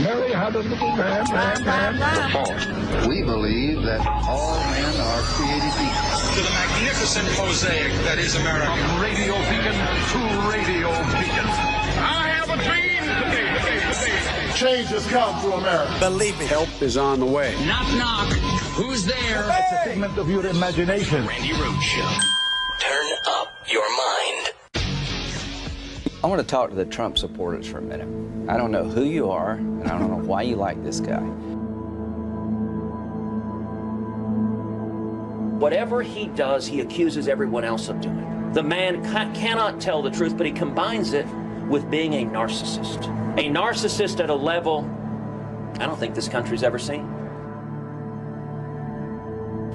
Mary had a little lamb. Fourth, we believe that all men are created equal. To the magnificent mosaic that is America. From radio beacon to radio beacon. I have a dream today. Change has come to America. Believe me. Help is on the way. Knock, knock. Who's there? It's a figment of your imagination. Randi Rhodes Show. Turn up your mind. I want to talk to the Trump supporters for a minute. I don't know who you are, and I don't know why you like this guy. Whatever he does, he accuses everyone else of doing. The man cannot tell the truth, but he combines it with being a narcissist. A narcissist at a level I don't think this country's ever seen.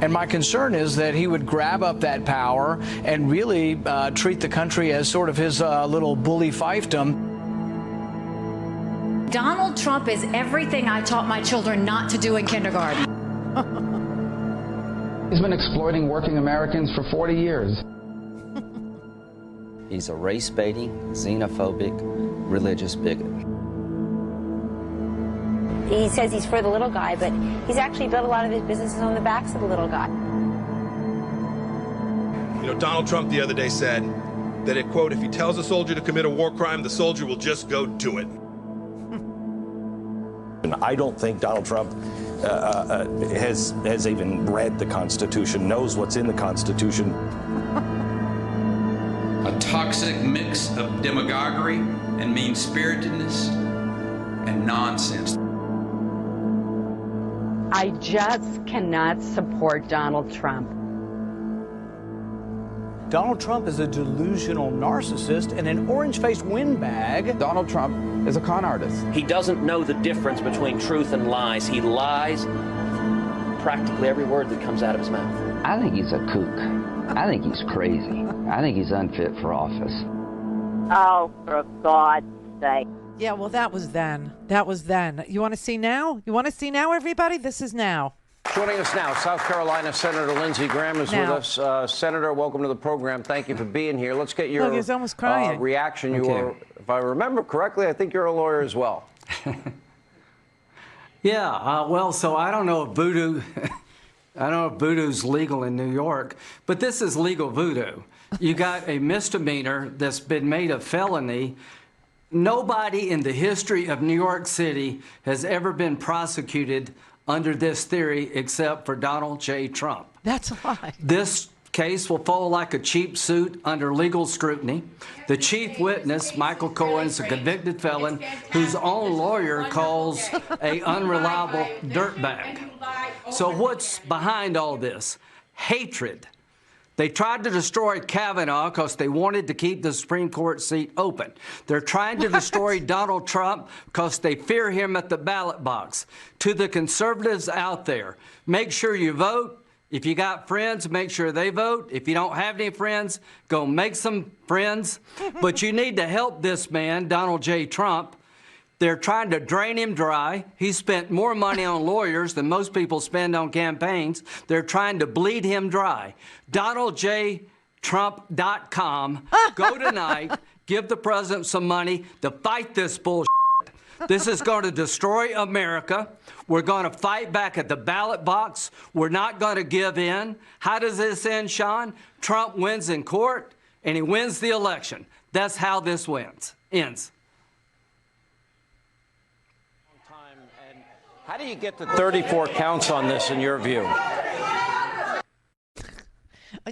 And my concern is that he would grab up that power and really treat the country as sort of his little bully fiefdom. Donald Trump is everything I taught my children not to do in kindergarten. He's been exploiting working Americans for 40 years. He's a race-baiting, xenophobic, religious bigot. He says he's for the little guy, but he's actually built a lot of his businesses on the backs of the little guy. You know, Donald Trump the other day said that, quote, if he tells a soldier to commit a war crime, the soldier will just go do it. And I don't think Donald Trump has even read the Constitution, knows what's in the Constitution. A toxic mix of demagoguery and mean-spiritedness and nonsense. I just cannot support Donald Trump. Donald Trump is a delusional narcissist and an orange-faced windbag. Donald Trump is a con artist. He doesn't know the difference between truth and lies. He lies practically every word that comes out of his mouth. I think he's a kook. I think he's crazy. I think he's unfit for office. Oh, for God's sake. Yeah, well, that was then. That was then. You want to see now? You want to see now, everybody? This is now. Joining us now, South Carolina Senator Lindsey Graham is with us. Senator, welcome to the program. Thank you for being here. Let's get your he's almost crying. reaction. Okay. You are, if I remember correctly, I think you're a lawyer as well. Yeah, well, so I don't know if voodoo, I don't know if voodoo's legal in New York, but this is legal voodoo. You got a misdemeanor that's been made a felony. Nobody in the history of New York City has ever been prosecuted under this theory except for Donald J. Trump. That's a lie. This case will fall like a cheap suit under legal scrutiny. The chief witness, Michael Cohen, is a convicted felon whose own lawyer calls an unreliable dirtbag. So what's behind all this? Hatred. They tried to destroy Kavanaugh because they wanted to keep the Supreme Court seat open. They're trying to destroy Donald Trump because they fear him at the ballot box. To the conservatives out there, make sure you vote. If you got friends, make sure they vote. If you don't have any friends, go make some friends. But you need to help this man, Donald J. Trump. They're trying to drain him dry. He spent more money on lawyers than most people spend on campaigns. They're trying to bleed him dry. DonaldJTrump.com. Go tonight. Give the president some money to fight this bullshit. This is going to destroy America. We're going to fight back at the ballot box. We're not going to give in. How does this end, Sean? Trump wins in court, and he wins the election. That's how this ends. How do you get to 34 counts on this, in your view?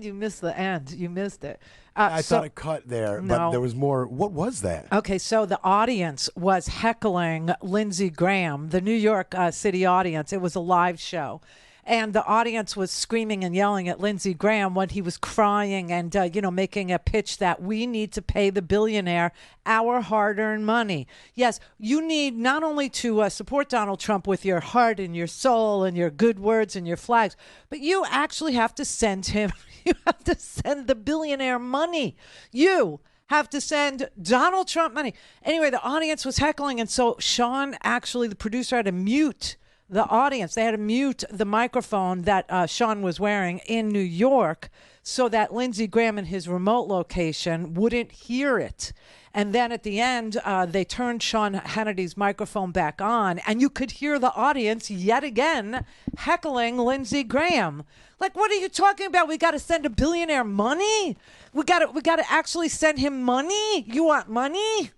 You missed the end. You missed it. I thought it cut there, but there was more. What was that? Okay, so the audience was heckling Lindsey Graham, the New York City audience. It was a live show. And the audience was screaming and yelling at Lindsey Graham when he was crying and, making a pitch that we need to pay the billionaire our hard-earned money. Yes, you need not only to support Donald Trump with your heart and your soul and your good words and your flags, but you actually have to send him, you have to send the billionaire money. You have to send Donald Trump money. Anyway, the audience was heckling, and so Sean, actually, the producer, had to mute the audience. They had to mute the microphone that Sean was wearing in New York so that Lindsey Graham in his remote location wouldn't hear it. And then at the end, they turned Sean Hannity's microphone back on, and you could hear the audience yet again heckling Lindsey Graham. Like, what are you talking about? We got to send a billionaire money? We got to actually send him money? You want money?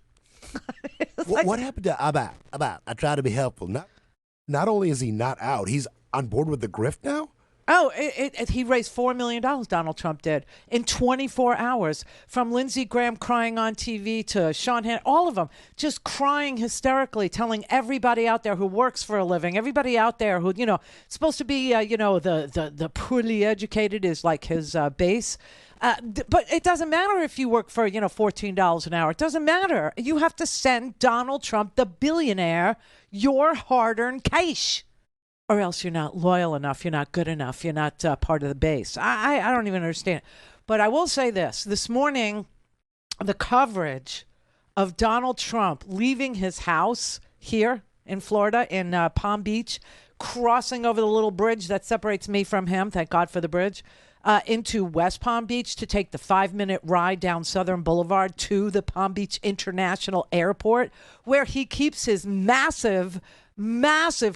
What happened to Abba? I try to be helpful. Not only is he not out, he's on board with the grift now? Oh, he raised $4 million, Donald Trump did, in 24 hours. From Lindsey Graham crying on TV to Sean Hannity, all of them just crying hysterically, telling everybody out there who works for a living, everybody out there who, supposed to be, the poorly educated is like his base. But it doesn't matter if you work for, $14 an hour. It doesn't matter. You have to send Donald Trump, the billionaire, your hard-earned cash. Or else you're not loyal enough, you're not good enough, you're not part of the base. I don't even understand. But I will say this morning, the coverage of Donald Trump leaving his house here in Florida, in Palm Beach, crossing over the little bridge that separates me from him, thank God for the bridge, into West Palm Beach to take the 5-minute ride down Southern Boulevard to the Palm Beach International Airport, where he keeps his massive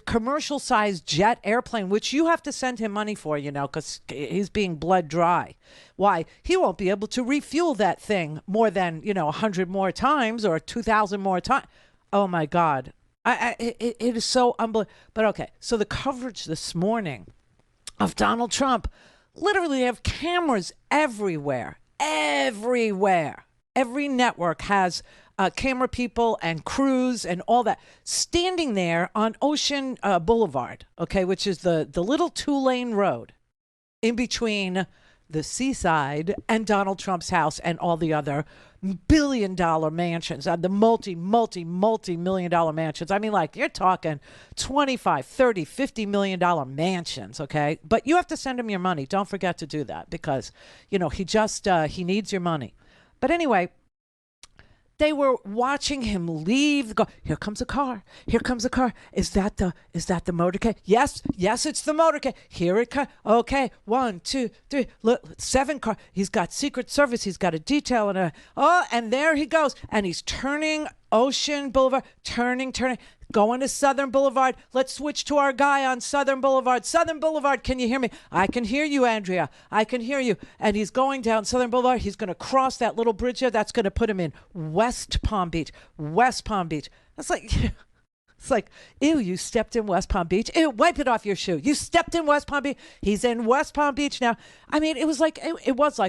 commercial-sized jet airplane, which you have to send him money for, because he's being bled dry. Why? He won't be able to refuel that thing more than, 100 more times or 2,000 more times. Oh, my God. It is so unbelievable. But, okay, so the coverage this morning of Donald Trump, literally have cameras everywhere. Every network has camera people and crews and all that standing there on Ocean Boulevard, okay, which is the little 2-lane road in between the seaside and Donald Trump's house and all the other billion-dollar mansions, the multi-million-dollar mansions. I mean, like, you're talking 25, 30, $50 million mansions, okay? But you have to send him your money. Don't forget to do that because, he needs your money. But anyway, they were watching him leave. Here comes a car. Here comes a car. Is that the motorcade? Yes, it's the motorcade. Here it comes. Okay, 1, 2, 3. Look, 7 car. He's got Secret Service. He's got a detail and there he goes. And he's turning Ocean Boulevard, turning, going to Southern Boulevard. Let's switch to our guy on Southern Boulevard. Southern Boulevard, can you hear me? I can hear you, Andrea. I can hear you. And he's going down Southern Boulevard. He's going to cross that little bridge there. That's going to put him in West Palm Beach. That's like, ew, you stepped in West Palm Beach. Ew, wipe it off your shoe. You stepped in West Palm Beach. He's in West Palm Beach now. I mean, it was like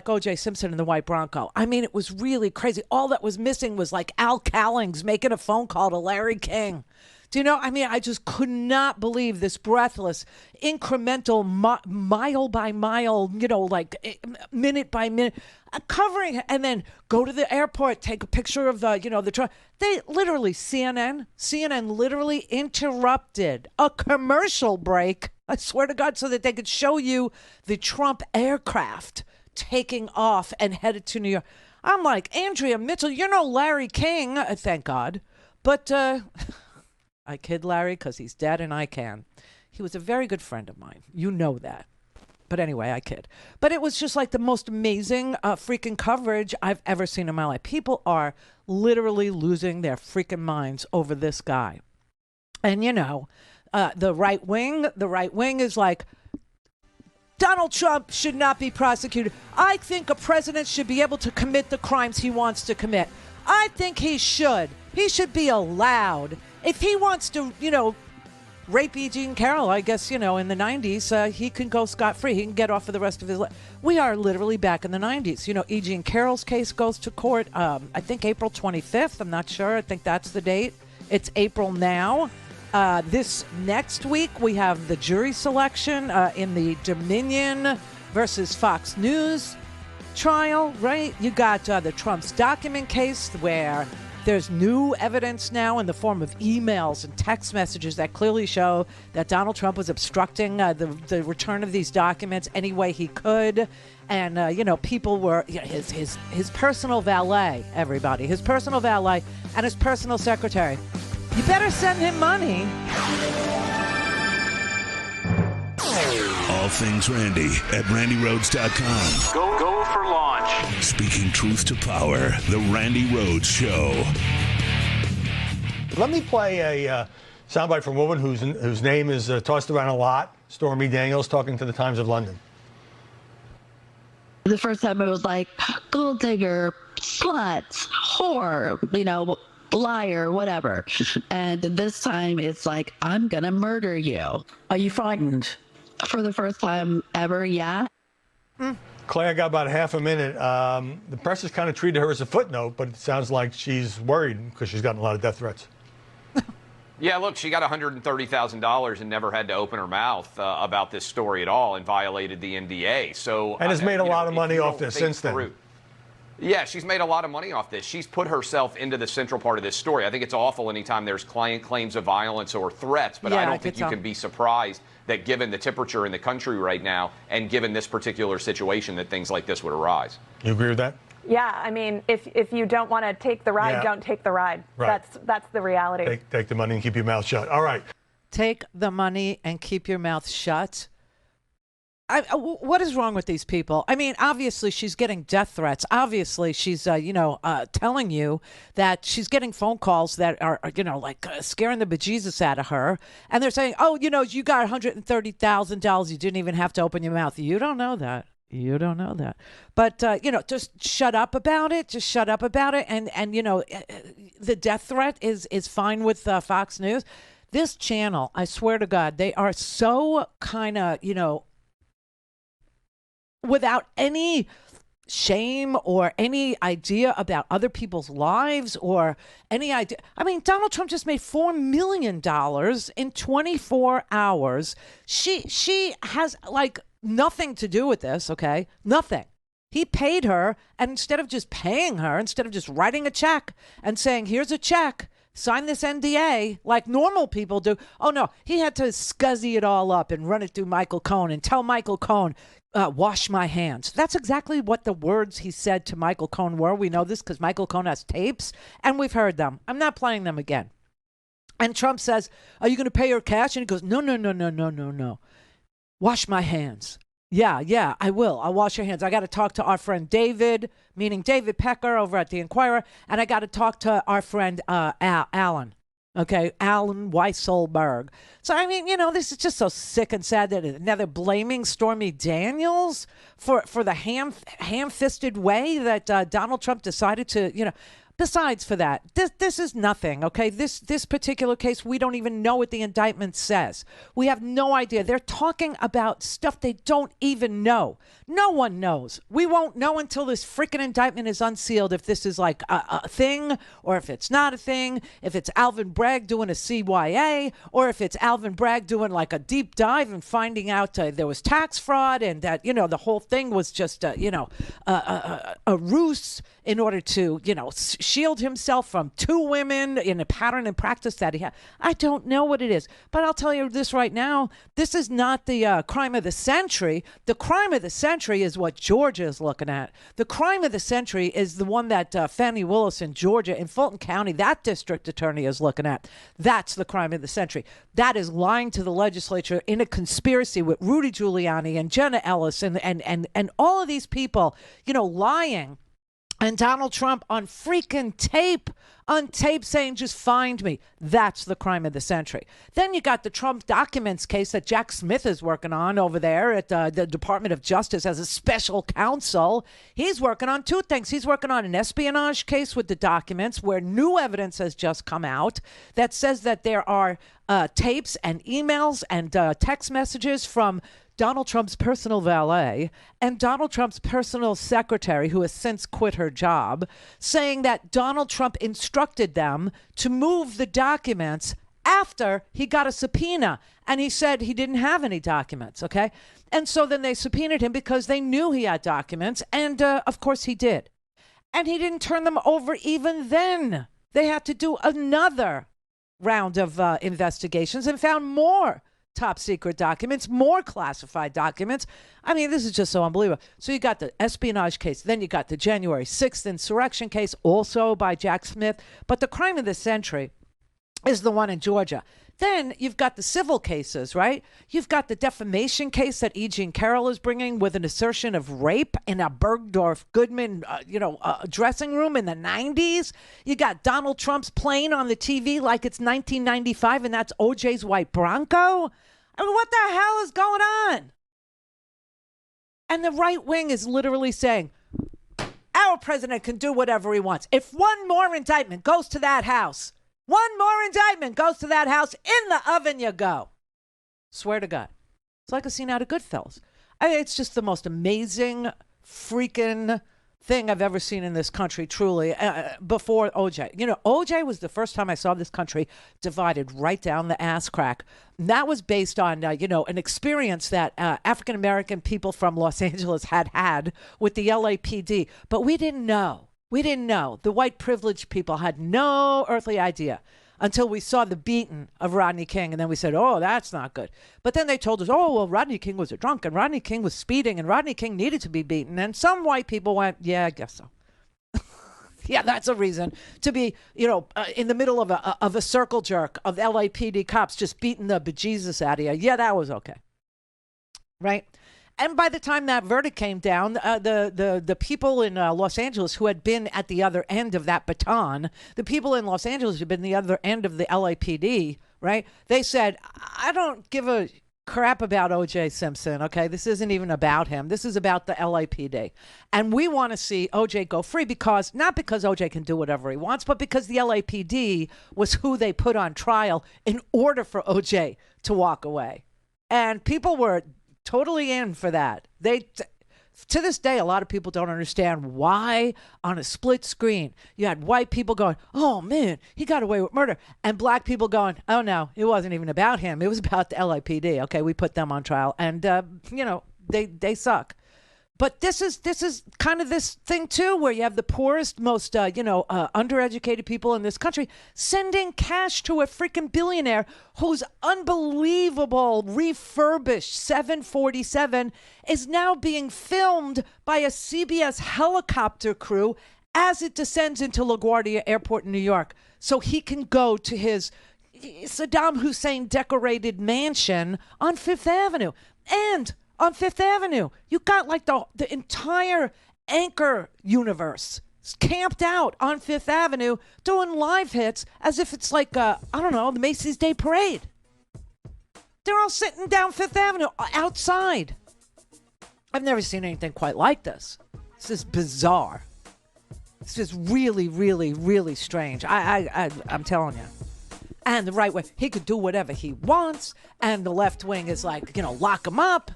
O.J. Simpson and the White Bronco. I mean, it was really crazy. All that was missing was like Al Callings making a phone call to Larry King. Do you know? I mean, I just could not believe this breathless, incremental, mile by mile, minute by minute, covering, and then go to the airport, take a picture of the truck. They literally, CNN literally interrupted a commercial break, I swear to God, so that they could show you the Trump aircraft taking off and headed to New York. I'm like, Andrea Mitchell, you're no Larry King, thank God, but I kid Larry because he's dead and I can. He was a very good friend of mine. You know that. But anyway, I kid. But it was just like the most amazing freaking coverage I've ever seen in my life. People are literally losing their freaking minds over this guy. And, the right wing is like, Donald Trump should not be prosecuted. I think a president should be able to commit the crimes he wants to commit. I think he should. He should be allowed. If he wants to, rape E. Jean Carroll, I guess, in the 90s, he can go scot-free. He can get off for the rest of his life. We are literally back in the 90s. E. Jean Carroll's case goes to court, I think April 25th. I'm not sure. I think that's the date. It's April now. This next week, we have the jury selection in the Dominion versus Fox News trial, right? You got the Trump's document case where there's new evidence now in the form of emails and text messages that clearly show that Donald Trump was obstructing the return of these documents any way he could. And, people were his personal valet, everybody, his personal valet and his personal secretary. You better send him money. all things Randi at RandiRhodes.com. Go for launch. Speaking truth to power, the Randi Rhodes Show. Let me play a soundbite from a woman whose name is tossed around a lot, Stormy Daniels, talking to the Times of London. The first time it was like, gold digger, slut, whore, liar, whatever. And this time it's like, I'm going to murder you. Are you frightened? For the first time ever, yeah. Clay, I got about half a minute. The press has kind of treated her as a footnote, but it sounds like she's worried because she's gotten a lot of death threats. Yeah, look, she got $130,000 and never had to open her mouth about this story at all and violated the NDA. So and has made a lot of money off this since then. Yeah, she's made a lot of money off this. She's put herself into the central part of this story. I think it's awful anytime there's claims of violence or threats, but I don't think you can be surprised that given the temperature in the country right now and given this particular situation that things like this would arise. You agree with that? Yeah, I mean, if you don't want to take the ride, don't take the ride. Right. That's the reality. Take the money and keep your mouth shut. All right. Take the money and keep your mouth shut. What is wrong with these people? I mean, obviously she's getting death threats. Obviously she's, telling you that she's getting phone calls that are scaring the bejesus out of her. And they're saying, oh, you got $130,000. You didn't even have to open your mouth. You don't know that. You don't know that. But, just shut up about it. Just shut up about it. And the death threat is fine with Fox News. This channel, I swear to God, they are so kind of, without any shame or any idea about other people's lives or any idea. I mean, Donald Trump just made $4 million in 24 hours. She has nothing to do with this, okay? Nothing. He paid her, and instead of just paying her, instead of just writing a check and saying, here's a check, sign this NDA like normal people do. Oh, no, he had to scuzzy it all up and run it through Michael Cohen and tell Michael Cohen, wash my hands. That's exactly what the words he said to Michael Cohen were. We know this because Michael Cohen has tapes, and we've heard them. I'm not playing them again. And Trump says, are you going to pay her cash? And he goes, no. Wash my hands. Yeah, I will. I'll wash your hands. I got to talk to our friend David, meaning David Pecker over at the Inquirer, and I got to talk to our friend Alan. Okay, Alan Weisselberg. So, I mean, this is just so sick and sad that now they're blaming Stormy Daniels for the ham-fisted way that Donald Trump decided to, Besides for that, this is nothing, okay? This particular case, we don't even know what the indictment says. We have no idea. They're talking about stuff they don't even know. No one knows. We won't know until this freaking indictment is unsealed if this is like a thing or if it's not a thing, if it's Alvin Bragg doing a CYA or if it's Alvin Bragg doing like a deep dive and finding out there was tax fraud and that, the whole thing was just, a ruse in order to, shield himself from two women in a pattern and practice that he had. I don't know what it is, but I'll tell you this right now. This is not the crime of the century. The crime of the century is what Georgia is looking at. The crime of the century is the one that Fannie Willis in Georgia, in Fulton County, that district attorney is looking at. That's the crime of the century. That is lying to the legislature in a conspiracy with Rudy Giuliani and Jenna Ellis and all of these people, lying. And Donald Trump on freaking tape saying, just find me. That's the crime of the century. Then you got the Trump documents case that Jack Smith is working on over there at the Department of Justice as a special counsel. He's working on two things. He's working on an espionage case with the documents where new evidence has just come out that says that there are tapes and emails and text messages from Donald Trump's personal valet and Donald Trump's personal secretary, who has since quit her job, saying that Donald Trump instructed them to move the documents after he got a subpoena. And he said he didn't have any documents, okay? And so then they subpoenaed him because they knew he had documents. And, of course, he did. And he didn't turn them over even then. They had to do another round of investigations and found more top secret documents, more classified documents. I mean, this is just so unbelievable. So you got the espionage case, then you got the January 6th insurrection case, also by Jack Smith. But the crime of the century is the one in Georgia. Then you've got the civil cases, right? You've got the defamation case that E. Jean Carroll is bringing with an assertion of rape in a Bergdorf Goodman, dressing room in the 90s. You got Donald Trump's plane on the TV like it's 1995, and that's OJ's white Bronco. I mean, what the hell is going on? And the right wing is literally saying, our president can do whatever he wants. If one more indictment goes to that house, in the oven you go. Swear to God. It's like a scene out of Goodfellas. It's just the most amazing freaking thing I've ever seen in this country, truly, before OJ. OJ was the first time I saw this country divided right down the ass crack. And that was based on, an experience that African-American people from Los Angeles had with the LAPD. But we didn't know. The white privileged people had no earthly idea until we saw the beating of Rodney King. And then we said, oh, that's not good. But then they told us, oh, well, Rodney King was a drunk and Rodney King was speeding and Rodney King needed to be beaten. And some white people went, yeah, I guess so. Yeah, that's a reason to be, in the middle of a circle jerk of LAPD cops just beating the bejesus out of you. Yeah, that was okay. Right? And by the time that verdict came down, the people in Los Angeles who had been at the other end of that baton, the people in Los Angeles who had been the other end of the LAPD, right? They said, I don't give a crap about O.J. Simpson, okay? This isn't even about him. This is about the LAPD. And we want to see O.J. go free not because O.J. can do whatever he wants, but because the LAPD was who they put on trial in order for O.J. to walk away. And people were totally in for that. To this day, a lot of people don't understand why on a split screen you had white people going, oh man, he got away with murder, and black people going, oh no, it wasn't even about him. It was about the LAPD. Okay, we put them on trial, and they suck. But this is kind of this thing too, where you have the poorest, most undereducated people in this country sending cash to a freaking billionaire whose unbelievable refurbished 747 is now being filmed by a CBS helicopter crew as it descends into LaGuardia Airport in New York, so he can go to his Saddam Hussein decorated mansion on Fifth Avenue. And on Fifth Avenue, you got like the entire Anchor universe camped out on Fifth Avenue doing live hits as if it's like, the Macy's Day Parade. They're all sitting down Fifth Avenue outside. I've never seen anything quite like this. This is bizarre. This is really, really, really strange. I'm telling you. And the right wing, he could do whatever he wants. And the left wing is like, lock him up.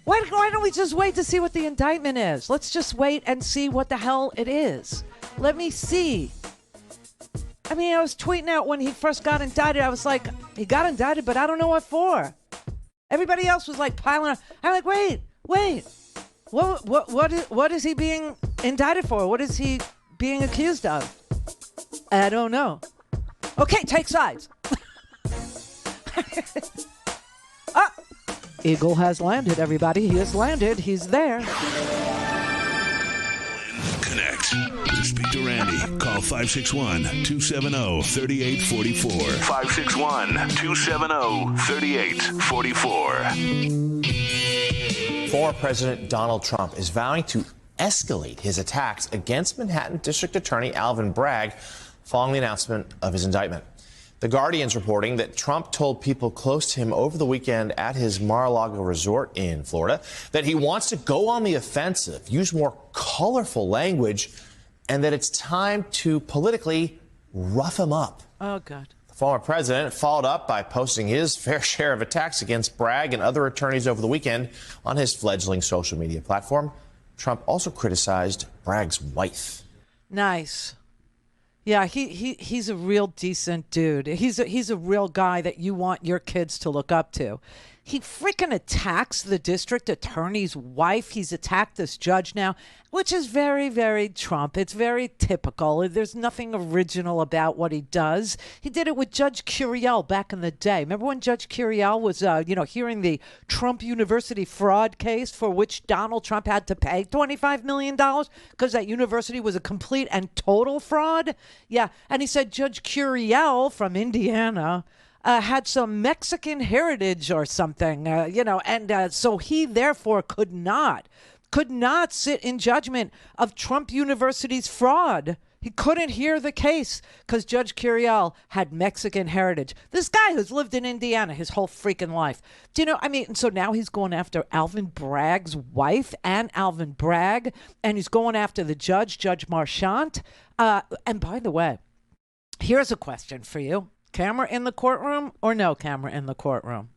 Why don't we just wait to see what the indictment is? Let's just wait and see what the hell it is. Let me see. I mean, I was tweeting out when he first got indicted. I was like, he got indicted, but I don't know what for. Everybody else was like piling on. I'm like, wait. What is he being indicted for? What is he being accused of? I don't know. Okay, take sides. Eagle has landed, everybody. He has landed. He's there. Connect. To speak to Randy, call 561-270-3844. 561-270-3844. Former President Donald Trump is vowing to escalate his attacks against Manhattan District Attorney Alvin Bragg following the announcement of his indictment. The Guardian's reporting that Trump told people close to him over the weekend at his Mar-a-Lago resort in Florida that he wants to go on the offensive, use more colorful language, and that it's time to politically rough him up. Oh, God. The former president followed up by posting his fair share of attacks against Bragg and other attorneys over the weekend on his fledgling social media platform. Trump also criticized Bragg's wife. Nice. Yeah, he's a real decent dude. He's a real guy that you want your kids to look up to. He freaking attacks the district attorney's wife. He's attacked this judge now, which is very, very Trump. It's very typical. There's nothing original about what he does. He did it with Judge Curiel back in the day. Remember when Judge Curiel was, hearing the Trump University fraud case for which Donald Trump had to pay $25 million because that university was a complete and total fraud? Yeah, and he said Judge Curiel from Indiana had some Mexican heritage or something, and so he therefore could not sit in judgment of Trump University's fraud. He couldn't hear the case because Judge Curiel had Mexican heritage. This guy who's lived in Indiana his whole freaking life. So now he's going after Alvin Bragg's wife and Alvin Bragg, and he's going after the judge, Judge Marchant. And by the way, here's a question for you. Camera in the courtroom or no camera in the courtroom?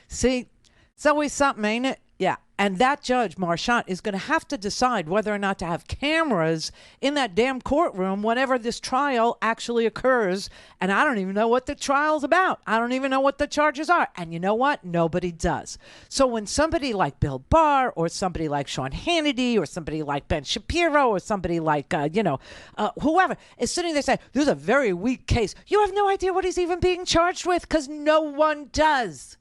See, it's always something, ain't it? Yeah. And that judge, Marchant, is going to have to decide whether or not to have cameras in that damn courtroom whenever this trial actually occurs. And I don't even know what the trial's about. I don't even know what the charges are. And you know what? Nobody does. So when somebody like Bill Barr or somebody like Sean Hannity or somebody like Ben Shapiro or somebody like, whoever is sitting there saying, this is a very weak case, you have no idea what he's even being charged with because no one does.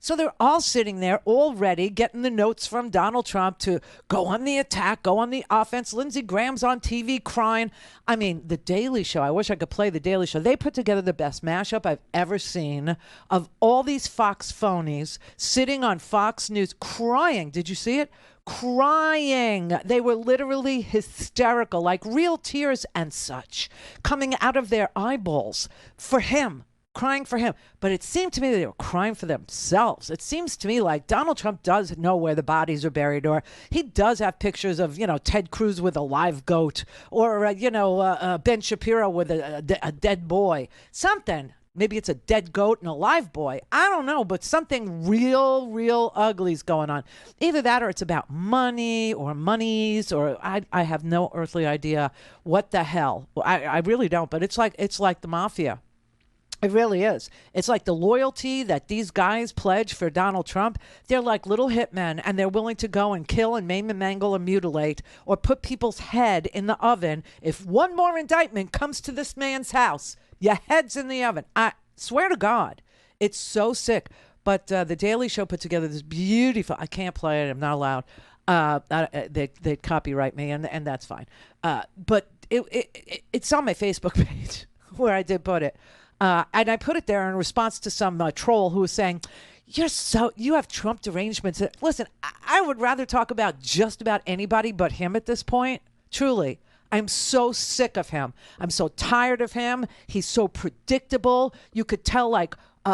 So they're all sitting there already getting the notes from Donald Trump to go on the attack, go on the offense. Lindsey Graham's on TV crying. I mean, The Daily Show, I wish I could play The Daily Show. They put together the best mashup I've ever seen of all these Fox phonies sitting on Fox News crying. Did you see it? Crying. They were literally hysterical, like real tears and such coming out of their eyeballs for him. Crying for him. But it seemed to me that they were crying for themselves. It seems to me like Donald Trump does know where the bodies are buried, or he does have pictures of, Ted Cruz with a live goat, or, Ben Shapiro with a dead boy. Something. Maybe it's a dead goat and a live boy. I don't know, but something real ugly is going on. Either that or it's about money or monies, or I have no earthly idea what the hell. I really don't, but it's like the mafia. It really is. It's like the loyalty that these guys pledge for Donald Trump. They're like little hitmen, and they're willing to go and kill and maim and mangle and mutilate or put people's head in the oven. If one more indictment comes to this man's house, your head's in the oven. I swear to God, it's so sick. But The Daily Show put together this beautiful, I can't play it, I'm not allowed. They'd copyright me, and that's fine. But it's on my Facebook page where I did put it. And I put it there in response to some troll who was saying, you have Trump derangements. Listen, I would rather talk about just about anybody but him at this point. Truly. I'm so sick of him. I'm so tired of him. He's so predictable. You could tell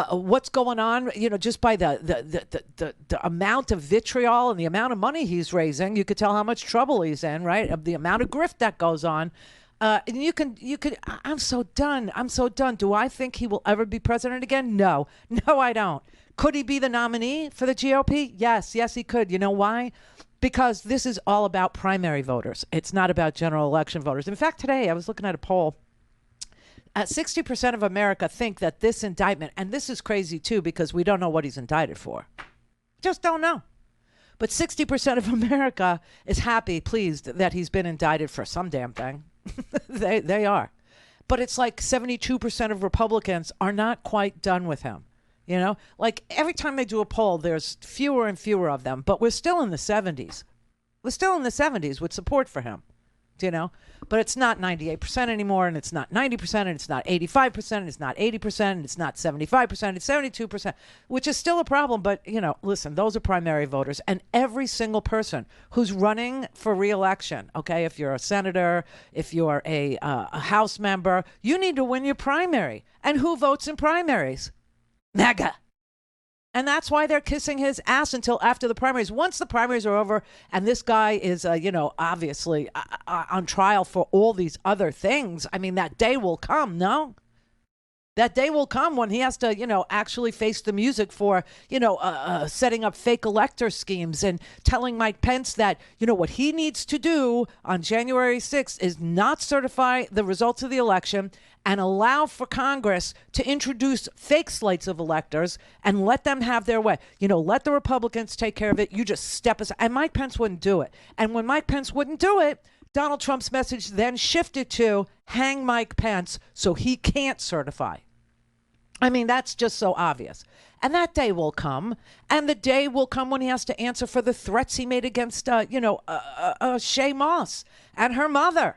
what's going on, just by the amount of vitriol and the amount of money he's raising. You could tell how much trouble he's in, right? Of the amount of grift that goes on. And you could, I'm so done. Do I think he will ever be president again? No, I don't. Could he be the nominee for the GOP? Yes, he could. You know why? Because this is all about primary voters. It's not about general election voters. In fact, today I was looking at a poll. 60% of America think that this indictment, and this is crazy too, because we don't know what he's indicted for. Just don't know. But 60% of America is happy, pleased that he's been indicted for some damn thing. They are. But it's like 72% of Republicans are not quite done with him. Like every time they do a poll, there's fewer and fewer of them. But we're still in the 70s. We're still in the 70s with support for him. But it's not 98% anymore, and it's not 90%, and it's not 85%, and it's not 80%, and it's not 75%, it's 72%, which is still a problem. But, listen, those are primary voters. And every single person who's running for re-election, okay, if you're a senator, if you're a House member, you need to win your primary. And who votes in primaries? MAGA. And that's why they're kissing his ass until after the primaries. Once the primaries are over and this guy is, obviously on trial for all these other things, I mean, that day will come, no? That day will come when he has to, actually face the music for, setting up fake elector schemes and telling Mike Pence that, what he needs to do on January 6th is not certify the results of the election and allow for Congress to introduce fake slates of electors and let them have their way. Let the Republicans take care of it. You just step aside. And Mike Pence wouldn't do it. And when Mike Pence wouldn't do it, Donald Trump's message then shifted to hang Mike Pence so he can't certify. I mean, that's just so obvious. And that day will come. And the day will come when he has to answer for the threats he made against, Shay Moss and her mother.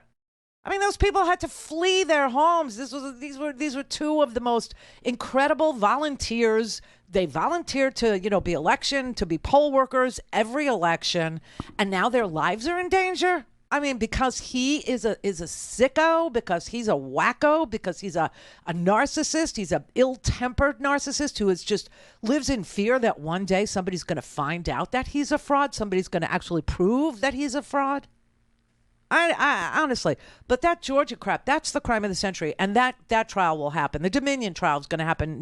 I mean, those people had to flee their homes. These were two of the most incredible volunteers. They volunteered to, to be poll workers every election. And now their lives are in danger. I mean, because he is a sicko, because he's a wacko, because he's a narcissist. He's an ill-tempered narcissist who lives in fear that one day somebody's going to find out that he's a fraud. Somebody's going to actually prove that he's a fraud. I honestly, but that Georgia crap, that's the crime of the century. And that trial will happen. The Dominion trial is going to happen.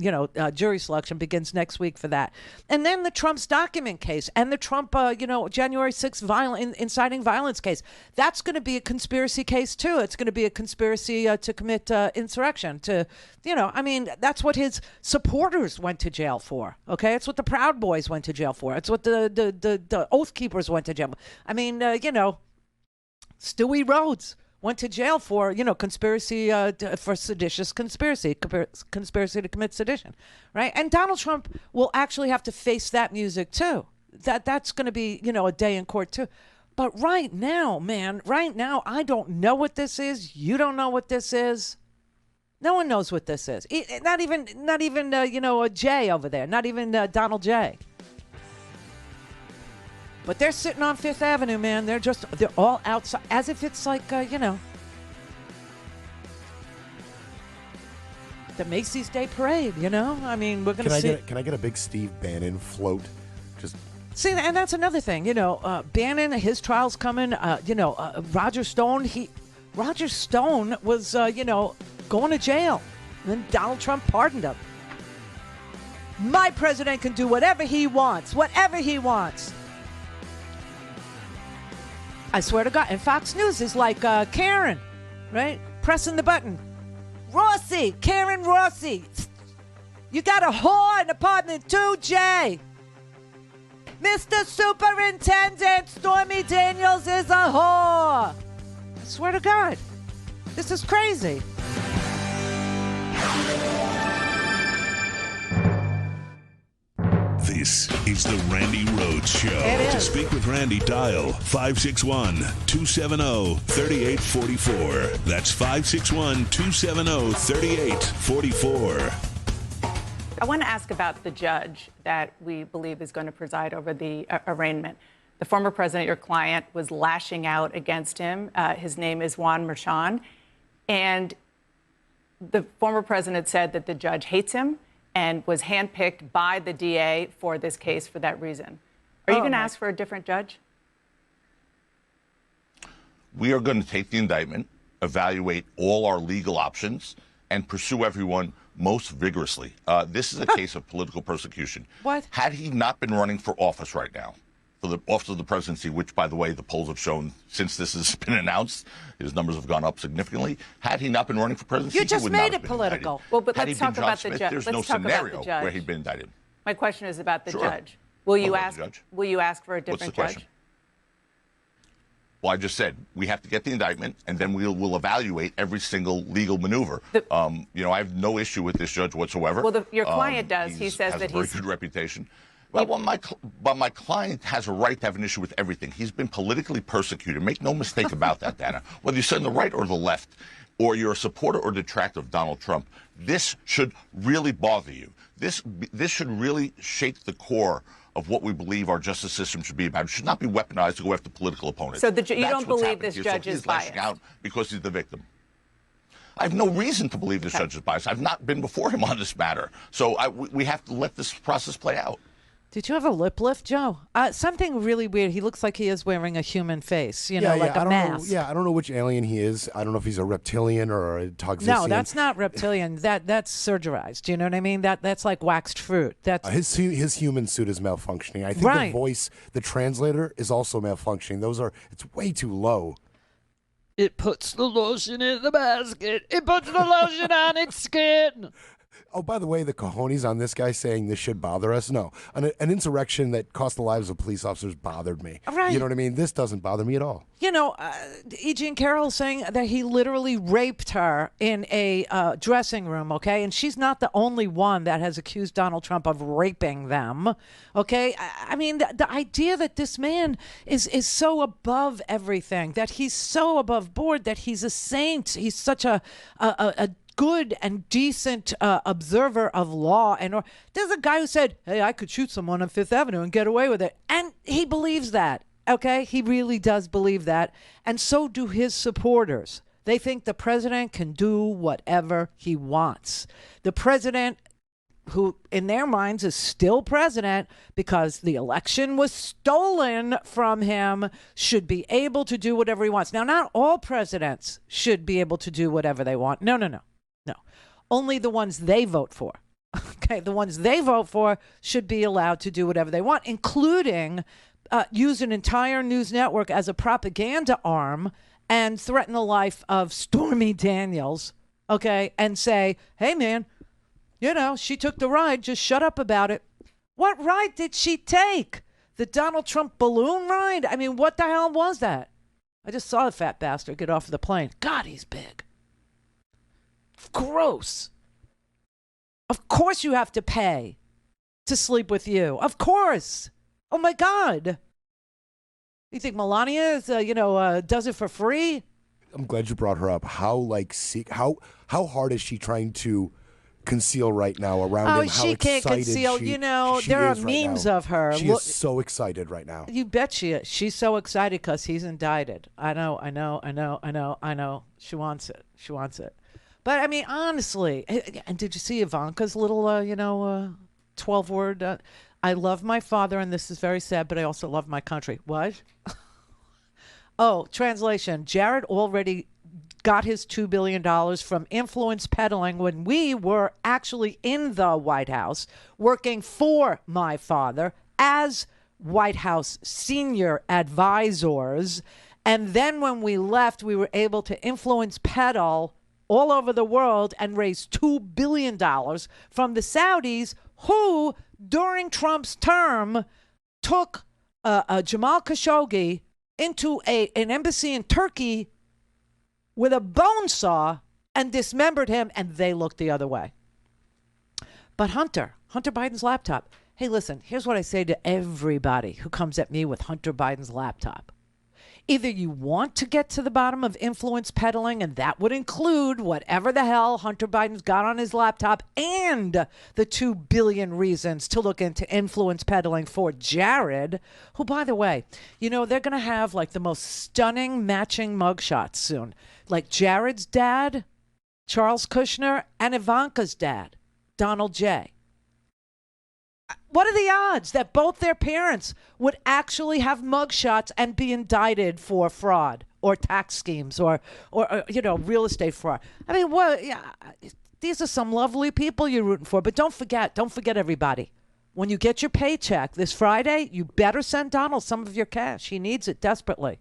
Jury selection begins next week for that. And then the Trump's document case and the Trump, January 6th inciting violence case. That's going to be a conspiracy case, too. It's going to be a conspiracy to commit insurrection. That's what his supporters went to jail for. OK, it's what the Proud Boys went to jail for. It's what the Oath Keepers went to jail for. I mean, Stewie Rhodes went to jail for, conspiracy for seditious conspiracy to commit sedition, right? And Donald Trump will actually have to face that music too. That's going to be, a day in court too. But right now, I don't know what this is. You don't know what this is. No one knows what this is. Not even a Jay over there. Not even Donald J. But they're sitting on Fifth Avenue, man. They're all outside, as if it's like, the Macy's Day Parade, I mean, we're going to see. Can I get a big Steve Bannon float? See, and that's another thing, Bannon, his trial's coming, Roger Stone was, going to jail. And then Donald Trump pardoned him. My president can do whatever he wants. I swear to God. And Fox News is like Karen, right? Pressing the button. Karen Rossi. You got a whore in apartment 2J. Mr. Superintendent, Stormy Daniels is a whore. I swear to God. This is crazy. This is the Randi Rhodes Show. To speak with Randi, dial 561-270-3844. That's 561-270-3844. I want to ask about the judge that we believe is going to preside over the arraignment. The former president, your client, was lashing out against him. His name is Juan Merchan. And the former president said that the judge hates him and was handpicked by the DA for this case for that reason. Are you going to ask for a different judge? We are going to take the indictment, evaluate all our legal options, and pursue everyone most vigorously. This is a case of political persecution. What? Had he not been running for office right now, for the office of the presidency, which, by the way, the polls have shown since this has been announced, his numbers have gone up significantly. Had he not been running for presidency, you just made it political. Indicted. Well, but Had let's he talk been about John the Smith, judge. there's no scenario where he'd been indicted. My question is about the Sure. judge. Will you About ask? the judge. Will you ask for a different What's the question? judge? Well, I just said we have to get the indictment, and then we'll evaluate every single legal maneuver. I have no issue with this judge whatsoever. Well, your client does. He says has that a very good reputation. But my client has a right to have an issue with everything. He's been politically persecuted. Make no mistake about that, Dana. Whether you sit on the right or the left, or you're a supporter or detractor of Donald Trump, this should really bother you. This should really shake the core of what we believe our justice system should be about. It should not be weaponized to go after political opponents. So you don't believe this judge is biased? Lashing out because he's the victim. I have no reason to believe this judge is biased. I've not been before him on this matter. So we have to let this process play out. Did you have a lip lift, Joe? Something really weird. He looks like he is wearing a human face, like a mask. I don't know which alien he is. I don't know if he's a reptilian or a toxician. No, that's not reptilian. That's surgerized. Do you know what I mean? That's like waxed fruit. That's his human suit is malfunctioning. I think the voice, the translator, is also malfunctioning. It's way too low. It puts the lotion in the basket. It puts the lotion on its skin. Oh, by the way, the cojones on this guy saying this should bother us. No, an insurrection that cost the lives of police officers bothered me. Right. You know what I mean? This doesn't bother me at all. E. Jean Carroll saying that he literally raped her in a dressing room, okay? And she's not the only one that has accused Donald Trump of raping them, okay? I mean, the idea that this man is so above everything, that he's so above board, that he's a saint, he's such a good and decent observer of law. And there's a guy who said, hey, I could shoot someone on Fifth Avenue and get away with it. And he believes that. Okay, he really does believe that. And so do his supporters. They think the president can do whatever he wants. The president, who in their minds is still president because the election was stolen from him, should be able to do whatever he wants. Now, not all presidents should be able to do whatever they want. No. Only the ones they vote for. Okay, the ones they vote for should be allowed to do whatever they want, including use an entire news network as a propaganda arm and threaten the life of Stormy Daniels, okay, and say, hey, man, she took the ride. Just shut up about it. What ride did she take? The Donald Trump balloon ride? I mean, what the hell was that? I just saw the fat bastard get off the plane. God, he's big. Gross. Of course you have to pay to sleep with you. Of course. Oh, my God. You think Melania is, does it for free? I'm glad you brought her up. How hard is she trying to conceal right now around him? How she can't conceal. There are memes of her. She is so excited right now. You bet she is. She's so excited because he's indicted. I know. She wants it. But, I mean, honestly, and did you see Ivanka's little, 12-word, I love my father, and this is very sad, but I also love my country. What? Oh, translation. Jared already got his $2 billion from influence peddling when we were actually in the White House working for my father as White House senior advisors. And then when we left, we were able to influence peddle all over the world and raise $2 billion from the Saudis who, during Trump's term, took Jamal Khashoggi into an embassy in Turkey with a bone saw and dismembered him, and they looked the other way. But Hunter Biden's laptop. Hey, listen, here's what I say to everybody who comes at me with Hunter Biden's laptop. Either you want to get to the bottom of influence peddling, and that would include whatever the hell Hunter Biden's got on his laptop and the 2 billion reasons to look into influence peddling for Jared, who, by the way, they're going to have like the most stunning matching mugshots soon. Like Jared's dad, Charles Kushner, and Ivanka's dad, Donald J. What are the odds that both their parents would actually have mugshots and be indicted for fraud or tax schemes or real estate fraud? I mean, these are some lovely people you're rooting for. But don't forget everybody. When you get your paycheck this Friday, you better send Donald some of your cash. He needs it desperately.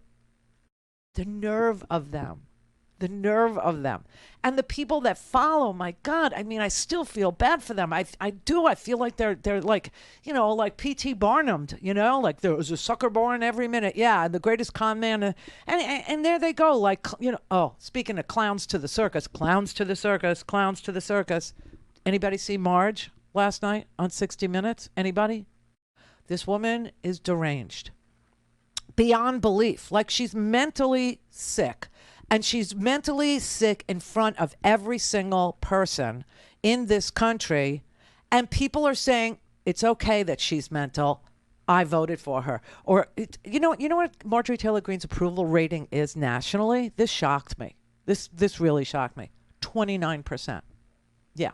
The nerve of them. And the people that follow, my God, I mean, I still feel bad for them. I do. I feel like they're like, like P.T. Barnum, like there was a sucker born every minute. Yeah, the greatest con man. And there they go, like, speaking of clowns to the circus. Anybody see Marge last night on 60 Minutes? Anybody? This woman is deranged beyond belief. Like she's mentally sick. And she's mentally sick in front of every single person in this country. And people are saying, it's okay that she's mental. I voted for her. Or, you know what Marjorie Taylor Greene's approval rating is nationally? This shocked me. This really shocked me. 29%. Yeah.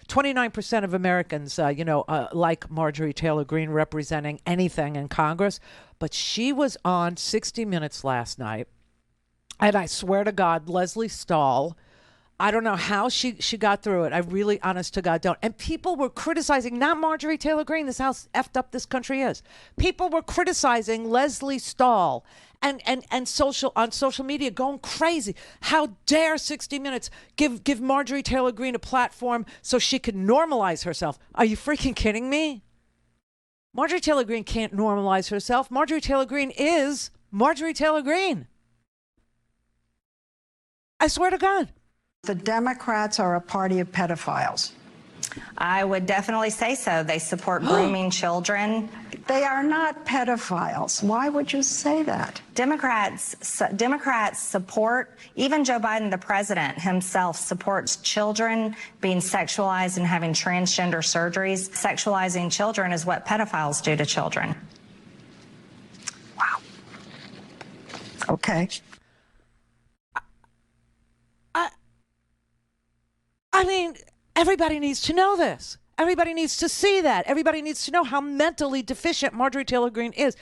29% of Americans, like Marjorie Taylor Greene representing anything in Congress. But she was on 60 Minutes last night. And I swear to God, Leslie Stahl, I don't know how she got through it. I really, honest to God, don't. And people were criticizing, not Marjorie Taylor Greene, this is how effed up this country is. People were criticizing Leslie Stahl and on social media, going crazy. How dare 60 Minutes give Marjorie Taylor Greene a platform so she could normalize herself? Are you freaking kidding me? Marjorie Taylor Greene can't normalize herself. Marjorie Taylor Greene is Marjorie Taylor Greene. I swear to God. The Democrats are a party of pedophiles. I would definitely say so. They support grooming children. They are not pedophiles. Why would you say that? Democrats support, even Joe Biden, the president himself, supports children being sexualized and having transgender surgeries. Sexualizing children is what pedophiles do to children. Wow. Okay. I mean, everybody needs to know this. Everybody needs to see that. Everybody needs to know how mentally deficient Marjorie Taylor Greene is.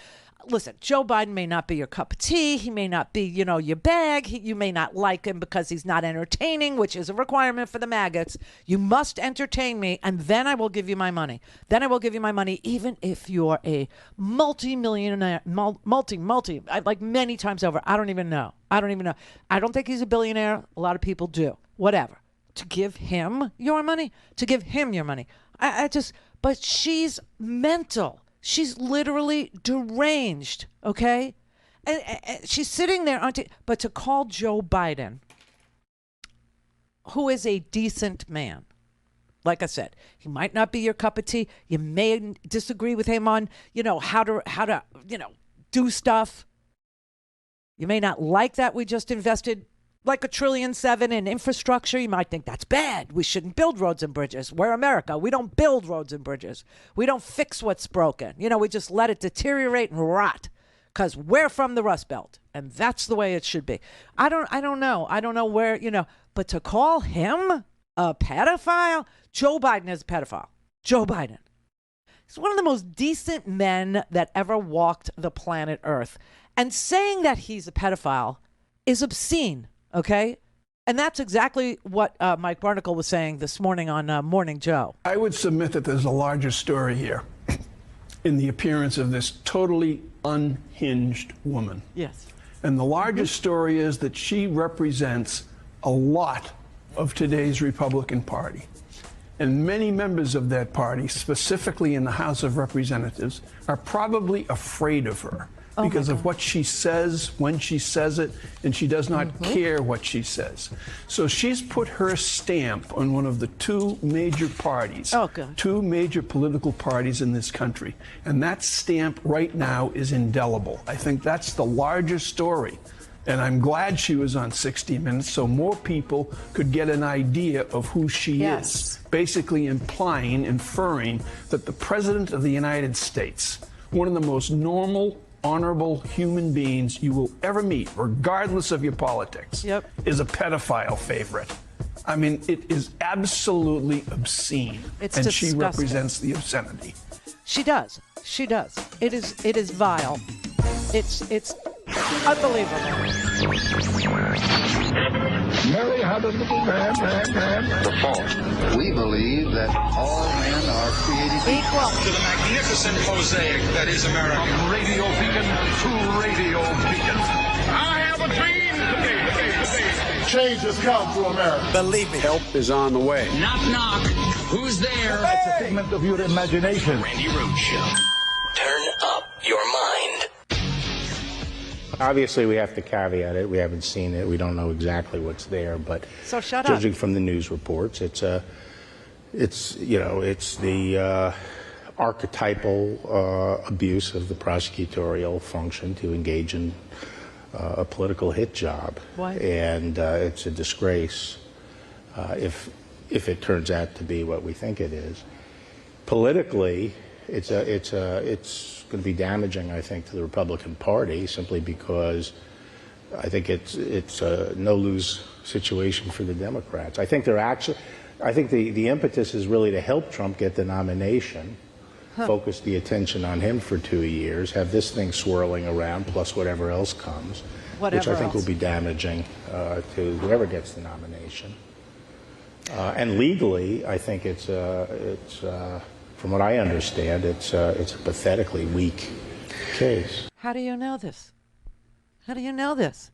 Listen, Joe Biden may not be your cup of tea. He may not be, your bag. You may not like him because he's not entertaining, which is a requirement for the maggots. You must entertain me, and then I will give you my money. Then I will give you my money, even if you're a multi-millionaire, like many times over. I don't even know. I don't think he's a billionaire. A lot of people do. Whatever. To give him your money? To give him your money. But she's mental. She's literally deranged, okay? And she's sitting there, but to call Joe Biden, who is a decent man, like I said, he might not be your cup of tea. You may disagree with him on, how to do stuff. You may not like that we just invested like $1.7 trillion in infrastructure. You might think that's bad. We shouldn't build roads and bridges. We're America. We don't build roads and bridges. We don't fix what's broken. We just let it deteriorate and rot because we're from the Rust Belt, and that's the way it should be. I don't know. I don't know where, but to call him a pedophile, Joe Biden is a pedophile. Joe Biden. He's one of the most decent men that ever walked the planet Earth. And saying that he's a pedophile is obscene. Okay? And that's exactly what Mike Barnicle was saying this morning on Morning Joe. I would submit that there's a larger story here in the appearance of this totally unhinged woman. Yes. And the largest story is that she represents a lot of today's Republican Party. And many members of that party, specifically in the House of Representatives, are probably afraid of her. Because of what she says, when she says it, and she does not care what she says. So she's put her stamp on one of the two major parties, two major political parties in this country. And that stamp right now is indelible. I think that's the larger story. And I'm glad she was on 60 Minutes so more people could get an idea of who she is. Basically inferring that the President of the United States, one of the most normal, honorable human beings you will ever meet, regardless of your politics, is a pedophile favorite. I mean, it is absolutely obscene. It's and disgusting. She represents the obscenity. She does. It is vile. It's unbelievable. Mary had a little man. The fault. We believe that all men are created equal. To the magnificent mosaic that is America. From radio beacon to radio beacon. I have a dream today. Change has come to America. Believe it. Help is on the way. Knock, knock. Who's there? It's a figment of your imagination. Randi Rhodes Show. Turn up your mind. Obviously, we have to caveat it. We haven't seen it. We don't know exactly what's there. But so shut judging up. from the news reports, it's the archetypal abuse of the prosecutorial function to engage in a political hit job. Why? And it's a disgrace if it turns out to be what we think it is. Politically, it's going to be damaging, I think, to the Republican Party simply because I think it's a no-lose situation for the Democrats. I think the impetus is really to help Trump get the nomination, focus the attention on him for 2 years, have this thing swirling around, plus whatever else comes, which I think will be damaging to whoever gets the nomination. And legally, I think it's from what I understand, it's a pathetically weak case. How do you know this? How do you know this?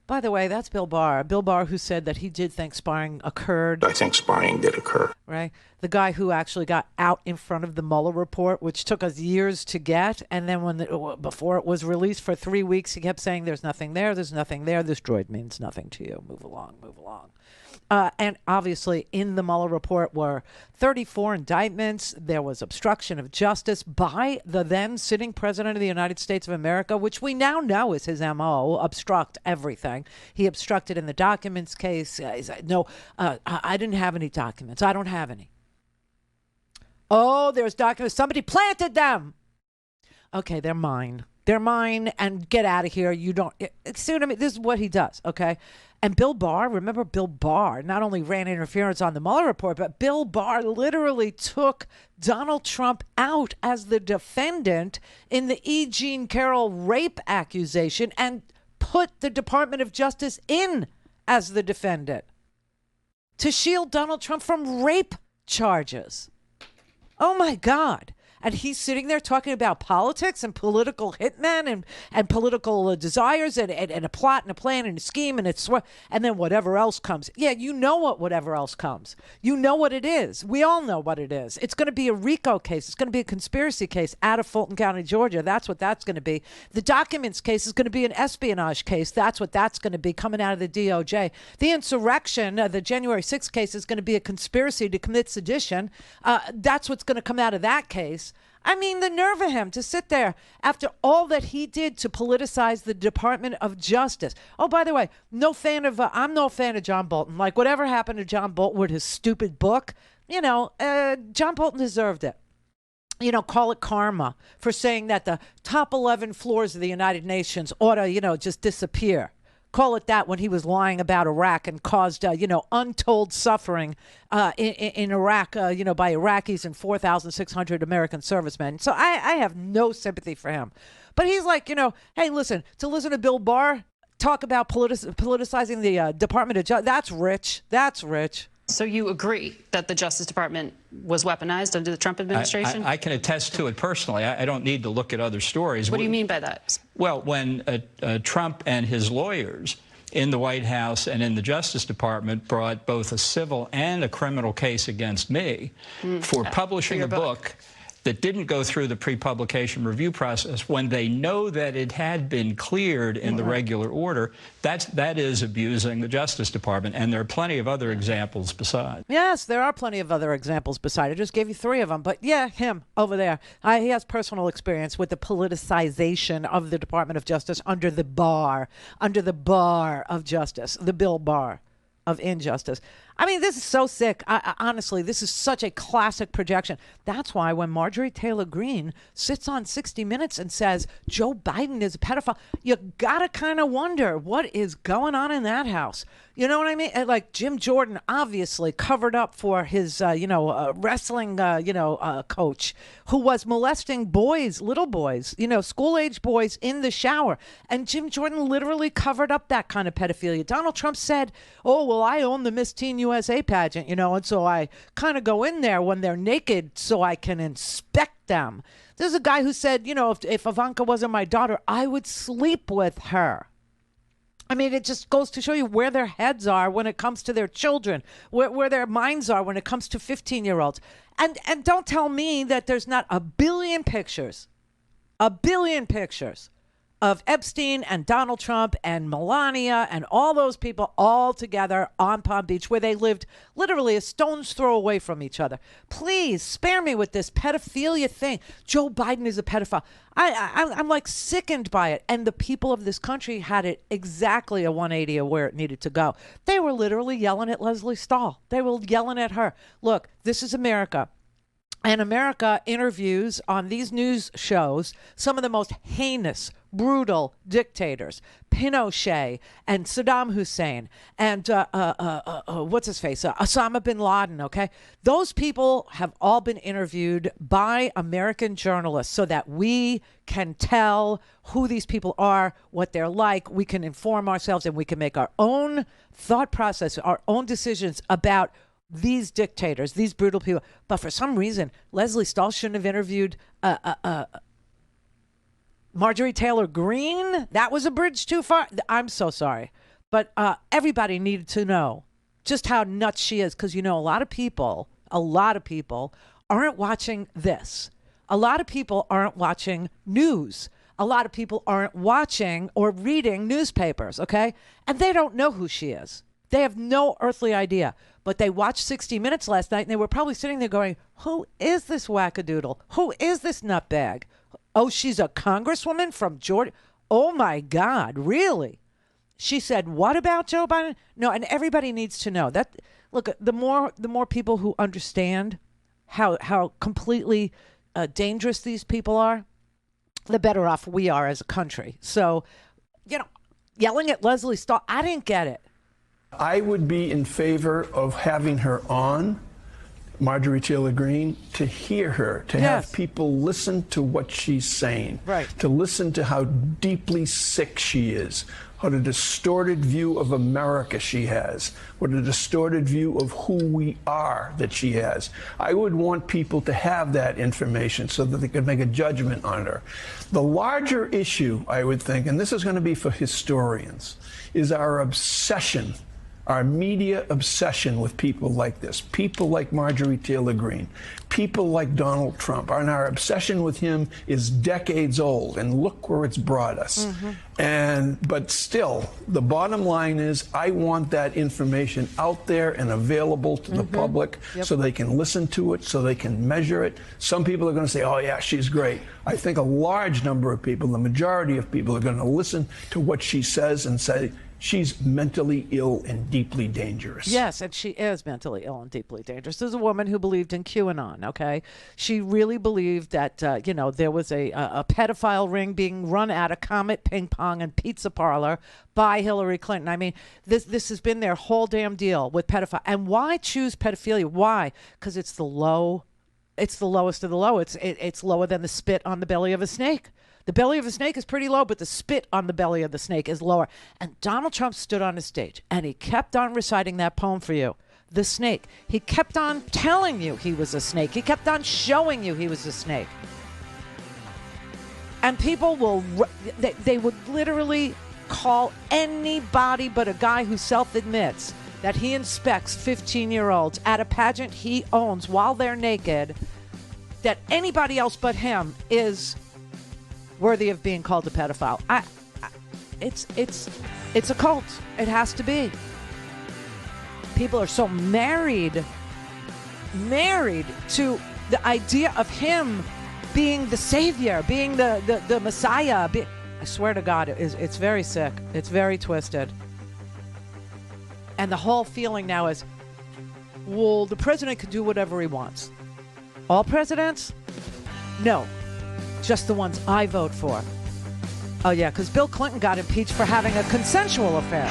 By the way, that's Bill Barr. Bill Barr, who said that he did think sparring occurred. I think sparring did occur. Right? The guy who actually got out in front of the Mueller report, which took us years to get. And then before it was released for 3 weeks, he kept saying, there's nothing there, there's nothing there. This droid means nothing to you. Move along, move along. And obviously in the Mueller report were 34 indictments. There was obstruction of justice by the then sitting president of the United States of America, which we now know is his MO, obstruct everything. He obstructed in the documents case. He said, no, I didn't have any documents. I don't have any. Oh, there's documents. Somebody planted them. Okay, they're mine. They're mine, and get out of here. You don't see what I mean? This is what he does, okay? And Bill Barr, remember Bill Barr not only ran interference on the Mueller report, but Bill Barr literally took Donald Trump out as the defendant in the E. Jean Carroll rape accusation and put the Department of Justice in as the defendant to shield Donald Trump from rape charges. Oh, my God. And he's sitting there talking about politics and political hitmen and political desires and a plot and a plan and a scheme and then whatever else comes. Yeah, you know whatever else comes. You know what it is. We all know what it is. It's going to be a RICO case. It's going to be a conspiracy case out of Fulton County, Georgia. That's what that's going to be. The documents case is going to be an espionage case. That's what that's going to be coming out of the DOJ. The insurrection, the January 6th case, is going to be a conspiracy to commit sedition. That's what's going to come out of that case. I mean, the nerve of him to sit there after all that he did to politicize the Department of Justice. Oh, by the way, I'm no fan of John Bolton. Like, whatever happened to John Bolton with his stupid book, John Bolton deserved it. Call it karma for saying that the top 11 floors of the United Nations ought to, just disappear. Call it that when he was lying about Iraq and caused, untold suffering in Iraq, by Iraqis and 4,600 American servicemen. So I have no sympathy for him. But he's like, hey, listen to Bill Barr talk about politicizing the Department of Justice, that's rich. That's rich. So you agree that the Justice Department was weaponized under the Trump administration? I can attest to it personally. I don't need to look at other stories. What do you mean by that? Well, when Trump and his lawyers in the White House and in the Justice Department brought both a civil and a criminal case against me for publishing a book that didn't go through the pre-publication review process when they know that it had been cleared in the regular order, that is abusing the Justice Department. And there are plenty of other examples besides. Yes, there are plenty of other examples besides. I just gave you 3 of them. But yeah, him over there. He has personal experience with the politicization of the Department of Justice under the Barr of Justice, the Bill Barr of injustice. I mean, this is so sick. Honestly, this is such a classic projection. That's why when Marjorie Taylor Greene sits on 60 Minutes and says Joe Biden is a pedophile, you gotta kind of wonder what is going on in that house. You know what I mean? Like Jim Jordan obviously covered up for his, wrestling, coach who was molesting boys, little boys, school-age boys in the shower. And Jim Jordan literally covered up that kind of pedophilia. Donald Trump said, oh, well, I own the Miss Teen USA pageant, and so I kind of go in there when they're naked so I can inspect them. There's a guy who said, if Ivanka wasn't my daughter, I would sleep with her. I mean, it just goes to show you where their heads are when it comes to their children, where their minds are when it comes to 15-year-olds. And don't tell me that there's not a billion pictures of Epstein and Donald Trump and Melania and all those people all together on Palm Beach where they lived literally a stone's throw away from each other. Please spare me with this pedophilia thing. Joe Biden is a pedophile. I'm like sickened by it. And the people of this country had it exactly a 180 of where it needed to go. They were literally yelling at Leslie Stahl. They were yelling at her. Look, this is America. And America interviews on these news shows some of the most heinous, brutal dictators, Pinochet and Saddam Hussein and what's his face, Osama bin Laden. Okay, those people have all been interviewed by American journalists so that we can tell who these people are, what they're like. We can inform ourselves and we can make our own thought process, our own decisions about these dictators, these brutal people. But for some reason, Leslie Stahl shouldn't have interviewed Marjorie Taylor Greene. That was a bridge too far. I'm so sorry. But everybody needed to know just how nuts she is, because, you know, a lot of people aren't watching this. A lot of people aren't watching news. A lot of people aren't watching or reading newspapers, okay? And they don't know who she is. They have no earthly idea. But they watched 60 Minutes last night, and they were probably sitting there going, who is this wackadoodle? Who is this nutbag? Oh, she's a congresswoman from Georgia. Oh, my God, really? She said, what about Joe Biden? No, and everybody needs to know that. Look, the more people who understand how completely dangerous these people are, the better off we are as a country. So, you know, yelling at Leslie Stahl, I didn't get it. I would be in favor of having her on, Marjorie Taylor Greene, to hear her, to have people listen to what she's saying, to listen to how deeply sick she is, what a distorted view of America she has, what a distorted view of who we are that she has. I would want people to have that information so that they could make a judgment on her. The larger issue, I would think, and this is going to be for historians, is our obsession, our media obsession with people like this, people like Marjorie Taylor Greene, people like Donald Trump. And our obsession with him is decades old, and look where it's brought us. But still, the bottom line is I want that information out there and available to the public so they can listen to it, so they can measure it. Some people are going to say, oh, yeah, she's great. I think a large number of people, the majority of people, are going to listen to what she says and say, she's mentally ill and deeply dangerous. Yes, and she is mentally ill and deeply dangerous. There's a woman who believed in QAnon, okay? She really believed that, there was a pedophile ring being run at a Comet Ping Pong and Pizza Parlor by Hillary Clinton. I mean, this has been their whole damn deal with pedophiles. And why choose pedophilia? Why? Because it's the lowest of the low. It's lower than the spit on the belly of a snake. The belly of a snake is pretty low, but the spit on the belly of the snake is lower. And Donald Trump stood on a stage, and he kept on reciting that poem for you, The Snake. He kept on telling you he was a snake. He kept on showing you he was a snake. And people they would literally call anybody but a guy who self-admits that he inspects 15-year-olds at a pageant he owns while they're naked, that anybody else but him is worthy of being called a pedophile. It's a cult. It has to be. People are so married to the idea of him being the savior, being the Messiah. I swear to God, it's very sick. It's very twisted. And the whole feeling now is, well, the president can do whatever he wants. All presidents? No. Just the ones I vote for. Oh, yeah, because Bill Clinton got impeached for having a consensual affair.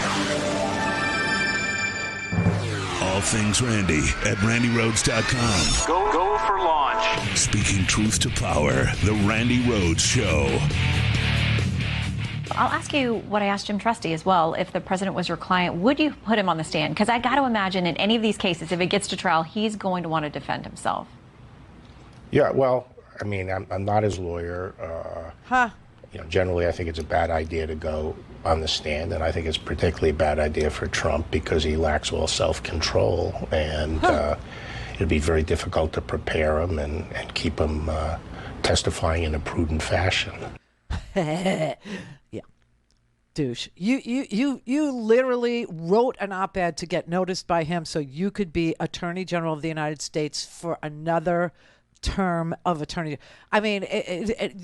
All things Randi at RandiRhodes.com. Go for launch. Speaking truth to power, the Randi Rhodes Show. I'll ask you what I asked Jim Trusty as well. If the president was your client, would you put him on the stand? Because I got to imagine in any of these cases, if it gets to trial, he's going to want to defend himself. Yeah, well, I mean, I'm not his lawyer. Generally, I think it's a bad idea to go on the stand, and I think it's particularly a bad idea for Trump because he lacks all self-control, and it'd be very difficult to prepare him and keep him testifying in a prudent fashion. Yeah. Douche. You literally wrote an op-ed to get noticed by him so you could be Attorney General of the United States for another term of attorney. I mean,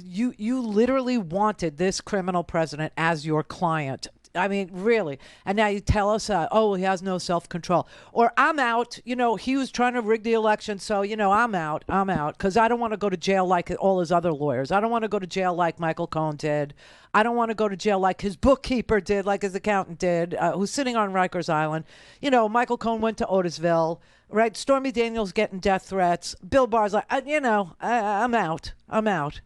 you literally wanted this criminal president as your client I mean, really. And now you tell us, oh, he has no self-control. Or I'm out. You know, he was trying to rig the election, so, you know, I'm out. Because I don't want to go to jail like all his other lawyers. I don't want to go to jail like Michael Cohen did. I don't want to go to jail like his bookkeeper did, like his accountant did, who's sitting on Rikers Island. You know, Michael Cohen went to Otisville, right? Stormy Daniels getting death threats. Bill Barr's like, I'm out.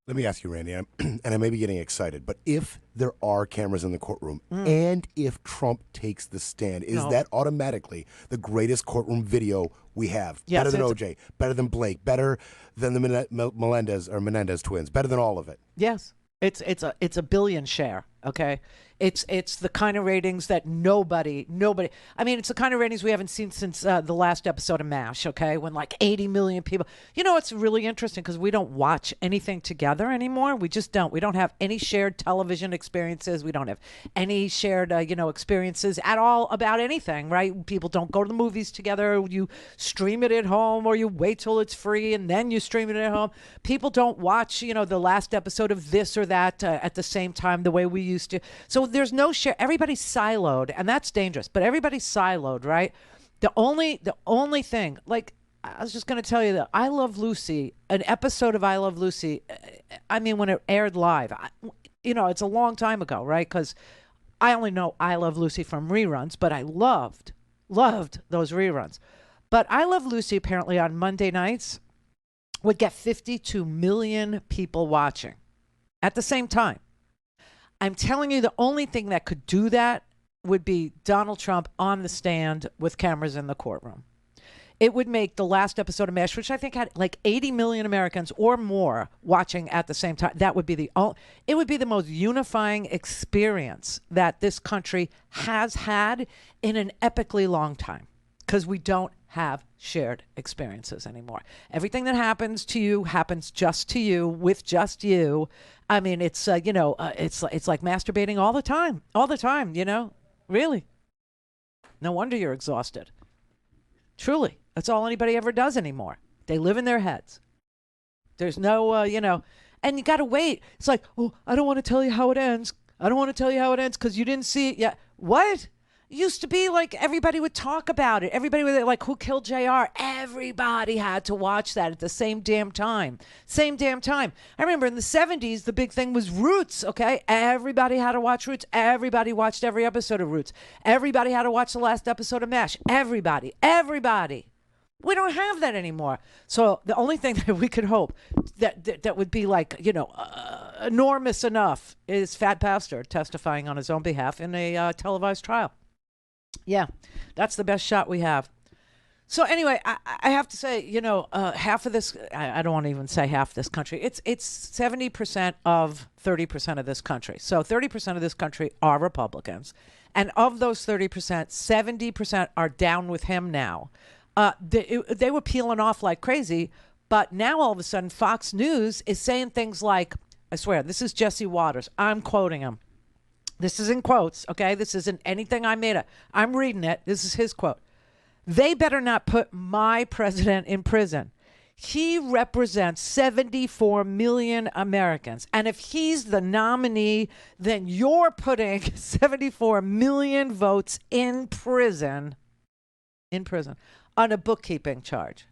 Let me ask you, Randy, and I may be getting excited, but if there are cameras in the courtroom and if Trump takes the stand, is that automatically the greatest courtroom video we have? Yes, better than OJ, better than Blake, better than the Menendez twins, better than all of it? Yes. It's a billion share, okay? It's the kind of ratings that nobody. I mean, it's the kind of ratings we haven't seen since the last episode of MASH, okay? When like 80 million people. You know, it's really interesting because we don't watch anything together anymore. We just don't. We don't have any shared television experiences. We don't have any shared, experiences at all about anything, right? People don't go to the movies together. You stream it at home, or you wait till it's free and then you stream it at home. People don't watch, the last episode of this or that at the same time the way we used to. So there's no share. Everybody's siloed, and that's dangerous. But everybody's siloed, right? The only thing, like I was just going to tell you that I Love Lucy, an episode of I Love Lucy. I mean, when it aired live, it's a long time ago, right? Because I only know I Love Lucy from reruns, but I loved those reruns. But I Love Lucy apparently on Monday nights would get 52 million people watching at the same time. I'm telling you, the only thing that could do that would be Donald Trump on the stand with cameras in the courtroom. It would make the last episode of MASH, which I think had like 80 million Americans or more watching at the same time. That would be it would be the most unifying experience that this country has had in an epically long time, because we don't have shared experiences anymore. Everything that happens to you happens just to you, with just you. I mean, it's it's like masturbating all the time, really. No wonder you're exhausted. Truly, that's all anybody ever does anymore. They live in their heads. There's no, and you got to wait. It's like, oh, I don't want to tell you how it ends. I don't want to tell you how it ends because you didn't see it yet. What? It used to be like everybody would talk about it. Everybody would like, who killed JR? Everybody had to watch that at the same damn time. I remember in the 70s, the big thing was Roots, okay? Everybody had to watch Roots. Everybody watched every episode of Roots. Everybody had to watch the last episode of MASH. Everybody. We don't have that anymore. So the only thing that we could hope that would be like, enormous enough is Fat Pastor testifying on his own behalf in a televised trial. Yeah, that's the best shot we have. So anyway, I have to say, half of this, I don't want to even say half this country. It's 70% of 30% of this country. So 30% of this country are Republicans. And of those 30%, 70% are down with him now. They were peeling off like crazy. But now all of a sudden, Fox News is saying things like, I swear, this is Jesse Waters. I'm quoting him. This is in quotes, okay? This isn't anything I made up. I'm reading it. This is his quote. They better not put my president in prison. He represents 74 million Americans. And if he's the nominee, then you're putting 74 million votes in prison on a bookkeeping charge.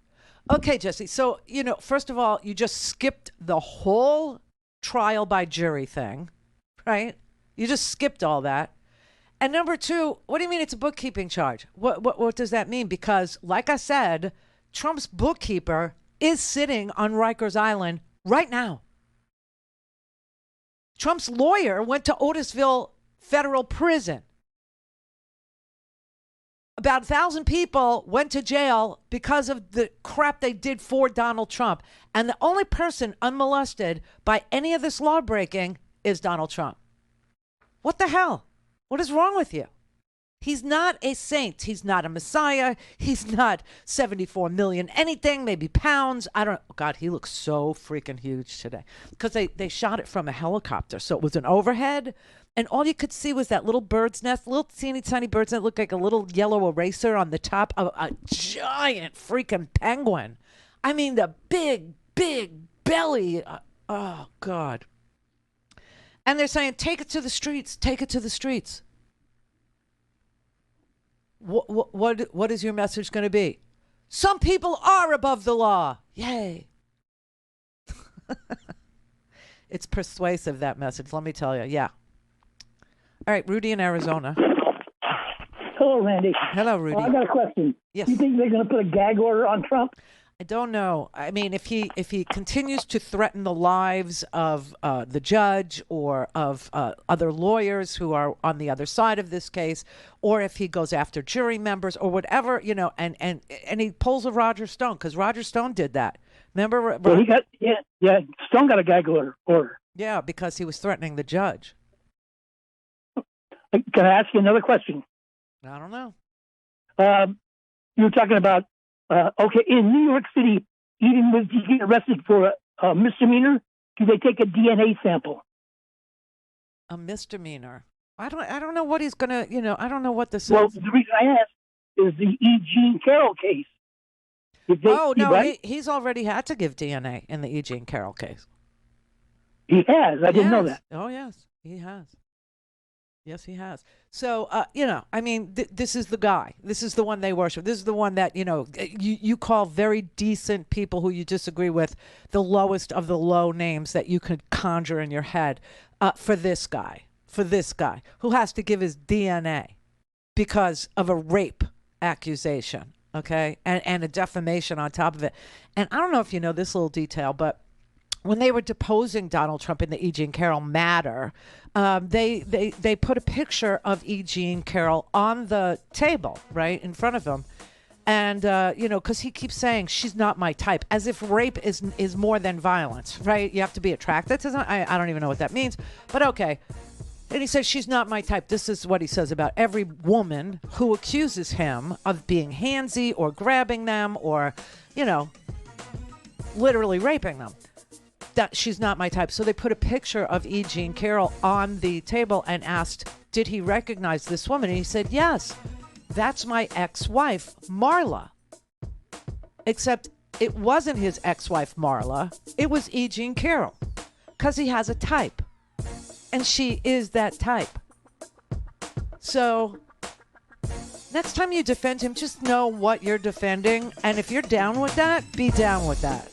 Okay, Jesse. So, first of all, you just skipped the whole trial by jury thing, right? You just skipped all that. And number two, what do you mean it's a bookkeeping charge? What does that mean? Because, like I said, Trump's bookkeeper is sitting on Rikers Island right now. Trump's lawyer went to Otisville Federal Prison. About 1,000 people went to jail because of the crap they did for Donald Trump. And the only person unmolested by any of this law breaking is Donald Trump. What the hell? What is wrong with you? He's not a saint. He's not a messiah. He's not 74 million anything, maybe pounds. I don't know. God, he looks so freaking huge today. Because they shot it from a helicopter. So it was an overhead. And all you could see was that little bird's nest, little teeny tiny bird's nest, looked like a little yellow eraser on the top of a giant freaking penguin. I mean, the big belly. Oh, God. And they're saying, take it to the streets, take it to the streets. What is your message going to be? Some people are above the law. Yay. It's persuasive, that message, let me tell you. Yeah. All right, Rudy in Arizona. Hello, Randy. Hello, Rudy. I got a question. Yes. You think they're going to put a gag order on Trump? I don't know. I mean, if he continues to threaten the lives of the judge or of other lawyers who are on the other side of this case, or if he goes after jury members or whatever, you know, and he pulls a Roger Stone, because Roger Stone did that. Remember? Well, he got Stone got a gag order. Yeah, because he was threatening the judge. Can I ask you another question? I don't know. You were talking about in New York City, even if you get arrested for a misdemeanor, do they take a DNA sample? A misdemeanor. I don't know what he's gonna. You know, I don't know what this Well, is. the reason I asked is the E. Jean Carroll case. He's already had to give DNA in the E. Jean Carroll case. He has. I didn't know that. Oh, yes, he has. Yes, he has. So, you know, I mean, this is the guy. This is the one they worship. This is the one that, you know, you call very decent people who you disagree with the lowest of the low names that you could conjure in your head for this guy who has to give his DNA because of a rape accusation, okay, and a defamation on top of it. And I don't know if you know this little detail, but when they were deposing Donald Trump in the E. Jean Carroll matter, they put a picture of E. Jean Carroll on the table, right, in front of him. And, you know, because he keeps saying, she's not my type, as if rape is more than violence, right? You have to be attracted to them. I don't even know what that means, but okay. And he says, she's not my type. This is what he says about every woman who accuses him of being handsy or grabbing them or, you know, literally raping them. That she's not my type. So they put a picture of E. Jean Carroll on the table and asked, did he recognize this woman? And he said, yes, that's my ex-wife, Marla. Except it wasn't his ex-wife, Marla. It was E. Jean Carroll, because he has a type. And she is that type. So next time you defend him, just know what you're defending. And if you're down with that, be down with that.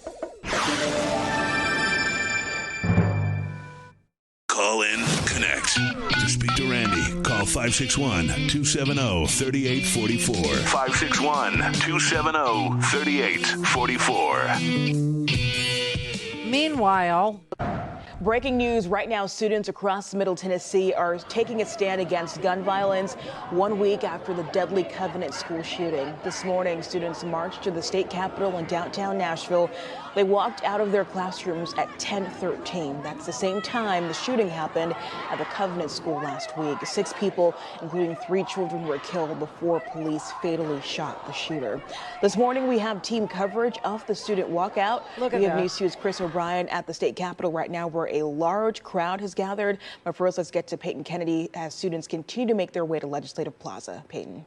Call in, connect. To speak to Randy, call 561-270-3844. 561-270-3844. Meanwhile, breaking news right now, students across Middle Tennessee are taking a stand against gun violence 1 week after the deadly Covenant school shooting. This morning, students marched to the state capitol in downtown Nashville. They walked out of their classrooms at 10:13. That's the same time the shooting happened at the Covenant school last week. 6 people, including 3 children, were killed before police fatally shot the shooter. This morning, we have team coverage of the student walkout. We have News 2's Chris O'Brien at the state capitol right now, where a large crowd has gathered. But first, let's get to Peyton Kennedy as students continue to make their way to Legislative Plaza. Peyton.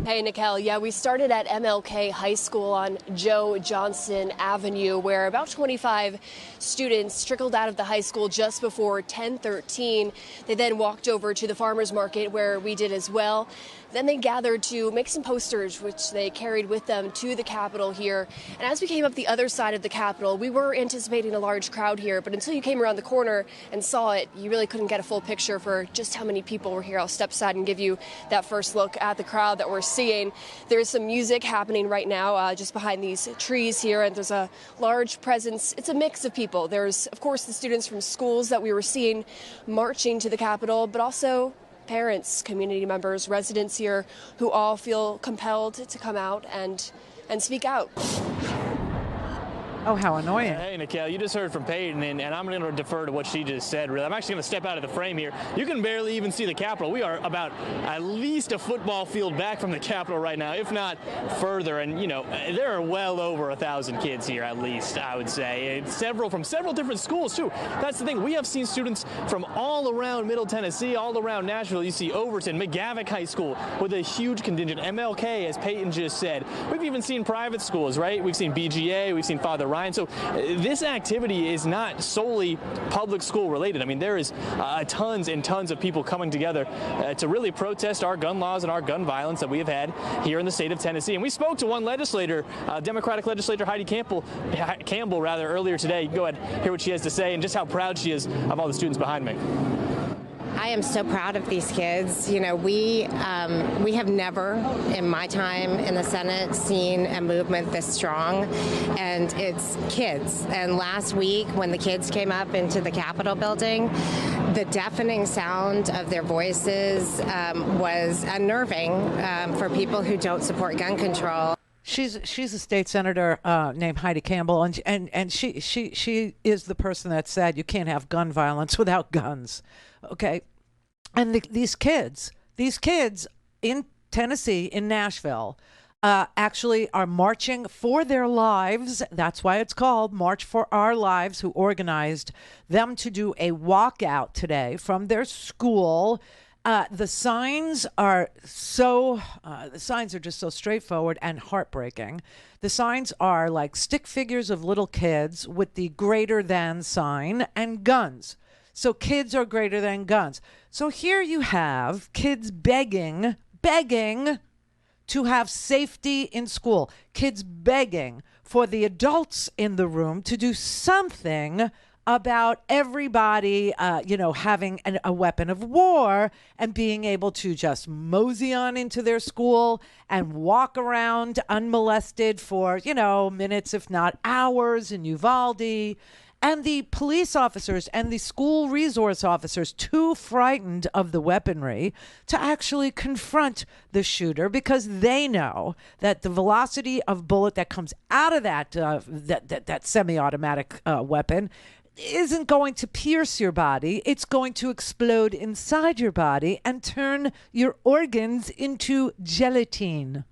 Hey, Nikel. Yeah, we started at MLK High School on Joe Johnson Avenue, where about 25 students trickled out of the high school just before 10:13. They then walked over to the farmers market, where we did as well. Then they gathered to make some posters, which they carried with them to the Capitol here. And as we came up the other side of the Capitol, we were anticipating a large crowd here, but until you came around the corner and saw it, you really couldn't get a full picture for just how many people were here. I'll step aside and give you that first look at the crowd that we're seeing. There's some music happening right now just behind these trees here, and there's a large presence. It's a mix of people. There's, of course, the students from schools that we were seeing marching to the Capitol, but also parents, community members, residents here who all feel compelled to come out and speak out. Oh, how annoying. Hey, Nikel, you just heard from Peyton, and I'm going to defer to what she just said, really. I'm actually going to step out of the frame here. You can barely even see the Capitol. We are about at least a football field back from the Capitol right now, if not further. And, you know, there are well over 1,000 kids here, at least, I would say. And from several different schools, too. That's the thing. We have seen students from all around Middle Tennessee, all around Nashville. You see Overton, McGavock High School with a huge contingent. MLK, as Peyton just said. We've even seen private schools, right? We've seen BGA, we've seen Father Ryan. So this activity is not solely public school related. I mean, there is tons and tons of people coming together to really protest our gun laws and our gun violence that we have had here in the state of Tennessee. And we spoke to one legislator, Democratic legislator Heidi Campbell, earlier today. You can go ahead and hear what she has to say and just how proud she is of all the students behind me. I am so proud of these kids. You know, we have never in my time in the Senate seen a movement this strong, and it's kids. And last week when the kids came up into the Capitol building, the deafening sound of their voices was unnerving for people who don't support gun control. She's a state senator named Heidi Campbell, and she is the person that said you can't have gun violence without guns. Okay, and these kids in Tennessee, in Nashville, actually are marching for their lives. That's why it's called March for Our Lives, who organized them to do a walkout today from their school. The signs are just so straightforward and heartbreaking. The signs are like stick figures of little kids with the greater than sign and guns. So kids are greater than guns. So here you have kids begging to have safety in school. Kids begging for the adults in the room to do something about everybody, having a weapon of war and being able to just mosey on into their school and walk around unmolested for, minutes, if not hours in Uvalde. And the police officers and the school resource officers, too frightened of the weaponry to actually confront the shooter because they know that the velocity of bullet that comes out of that semi-automatic weapon isn't going to pierce your body. It's going to explode inside your body and turn your organs into gelatine.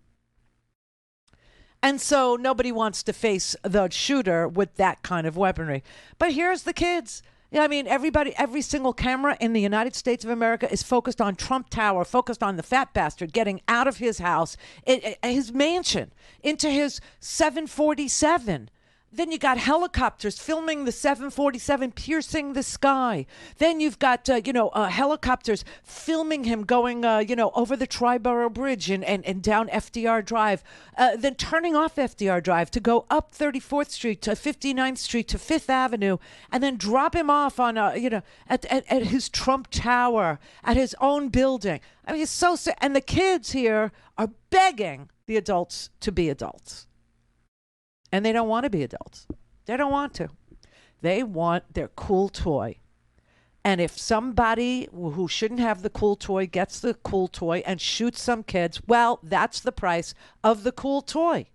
And so nobody wants to face the shooter with that kind of weaponry. But here's the kids. I mean, every single camera in the United States of America is focused on Trump Tower, focused on the fat bastard getting out of his house, his mansion, into his 747. Then you got helicopters filming the 747 piercing the sky. Then you've got, helicopters filming him going, over the Triborough Bridge and down FDR Drive. Then turning off FDR Drive to go up 34th Street to 59th Street to 5th Avenue. And then drop him off on, at his Trump Tower, at his own building. I mean, it's so sad. And the kids here are begging the adults to be adults. And they don't want to be adults. They don't want to. They want their cool toy. And if somebody who shouldn't have the cool toy gets the cool toy and shoots some kids, well, that's the price of the cool toy.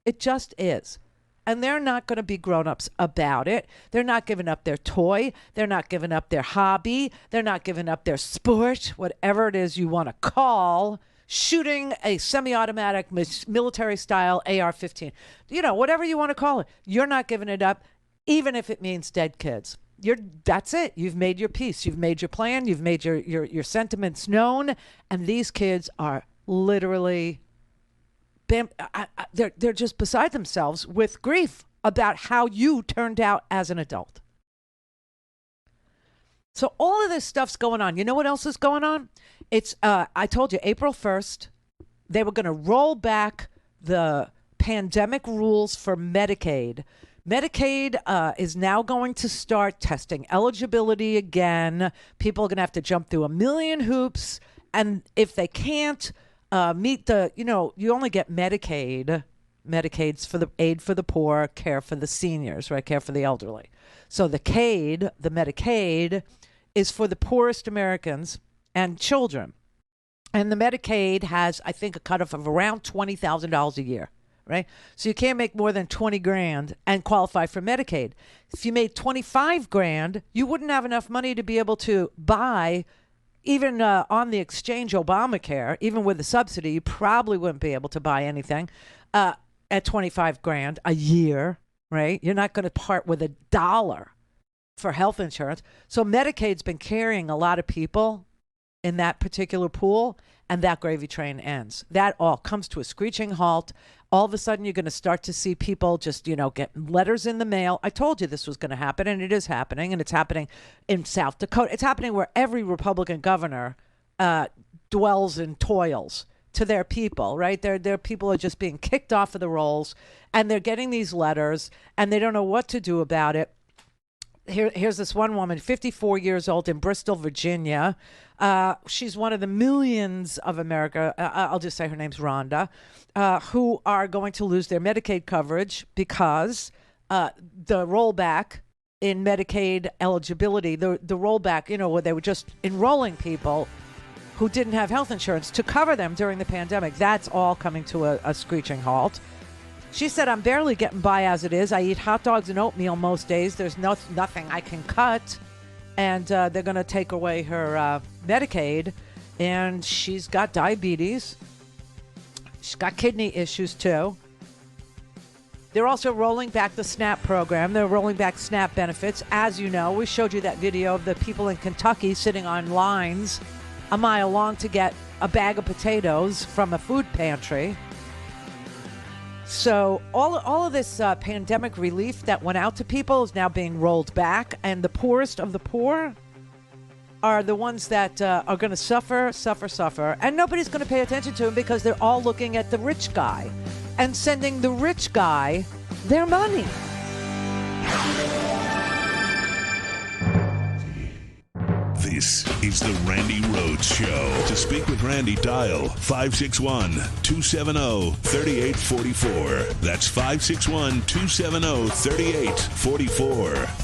It just is. And they're not going to be grown-ups about it. They're not giving up their toy. They're not giving up their hobby. They're not giving up their sport, whatever it is you want to call shooting a semi-automatic military-style AR-15. Whatever you want to call it. You're not giving it up, even if it means dead kids. That's it. You've made your peace. You've made your plan. You've made your sentiments known. And these kids are literally, they're just beside themselves with grief about how you turned out as an adult. So all of this stuff's going on. You know what else is going on? It's, I told you, April 1st, they were going to roll back the pandemic rules for Medicaid. Medicaid is now going to start testing eligibility again. People are going to have to jump through a million hoops. And if they can't meet you only get Medicaid. Medicaid's for the aid for the poor, care for the seniors, right? Care for the elderly. So the Medicaid is for the poorest Americans and children. And the Medicaid has, I think, a cutoff of around $20,000 a year, right? So you can't make more than $20,000 and qualify for Medicaid. If you made $25,000, you wouldn't have enough money to be able to buy, even on the exchange Obamacare, even with the subsidy, you probably wouldn't be able to buy anything at $25,000 a year, right? You're not going to part with $1 for health insurance. So Medicaid's been carrying a lot of people in that particular pool, and that gravy train ends. That all comes to a screeching halt. All of a sudden, you're going to start to see people just, get letters in the mail. I told you this was going to happen, and it is happening, and it's happening in South Dakota. It's happening where every Republican governor dwells and toils to their people, right? Their people are just being kicked off of the rolls, and they're getting these letters, and they don't know what to do about it. Here's this one woman, 54 years old, in Bristol, Virginia. She's one of the millions of America, I'll just say her name's Rhonda, who are going to lose their Medicaid coverage because the rollback in Medicaid eligibility, the rollback, where they were just enrolling people who didn't have health insurance to cover them during the pandemic. That's all coming to a screeching halt. She said, I'm barely getting by as it is. I eat hot dogs and oatmeal most days. There's nothing I can cut. And they're going to take away her Medicaid. And she's got diabetes. She's got kidney issues, too. They're also rolling back the SNAP program. They're rolling back SNAP benefits. As you know, we showed you that video of the people in Kentucky sitting on lines a mile long to get a bag of potatoes from a food pantry. So all of this pandemic relief that went out to people is now being rolled back, and the poorest of the poor are the ones that are going to suffer, and nobody's going to pay attention to them because they're all looking at the rich guy and sending the rich guy their money. This is the Randi Rhodes Show. To speak with Randi, dial 561-270-3844. That's 561-270-3844.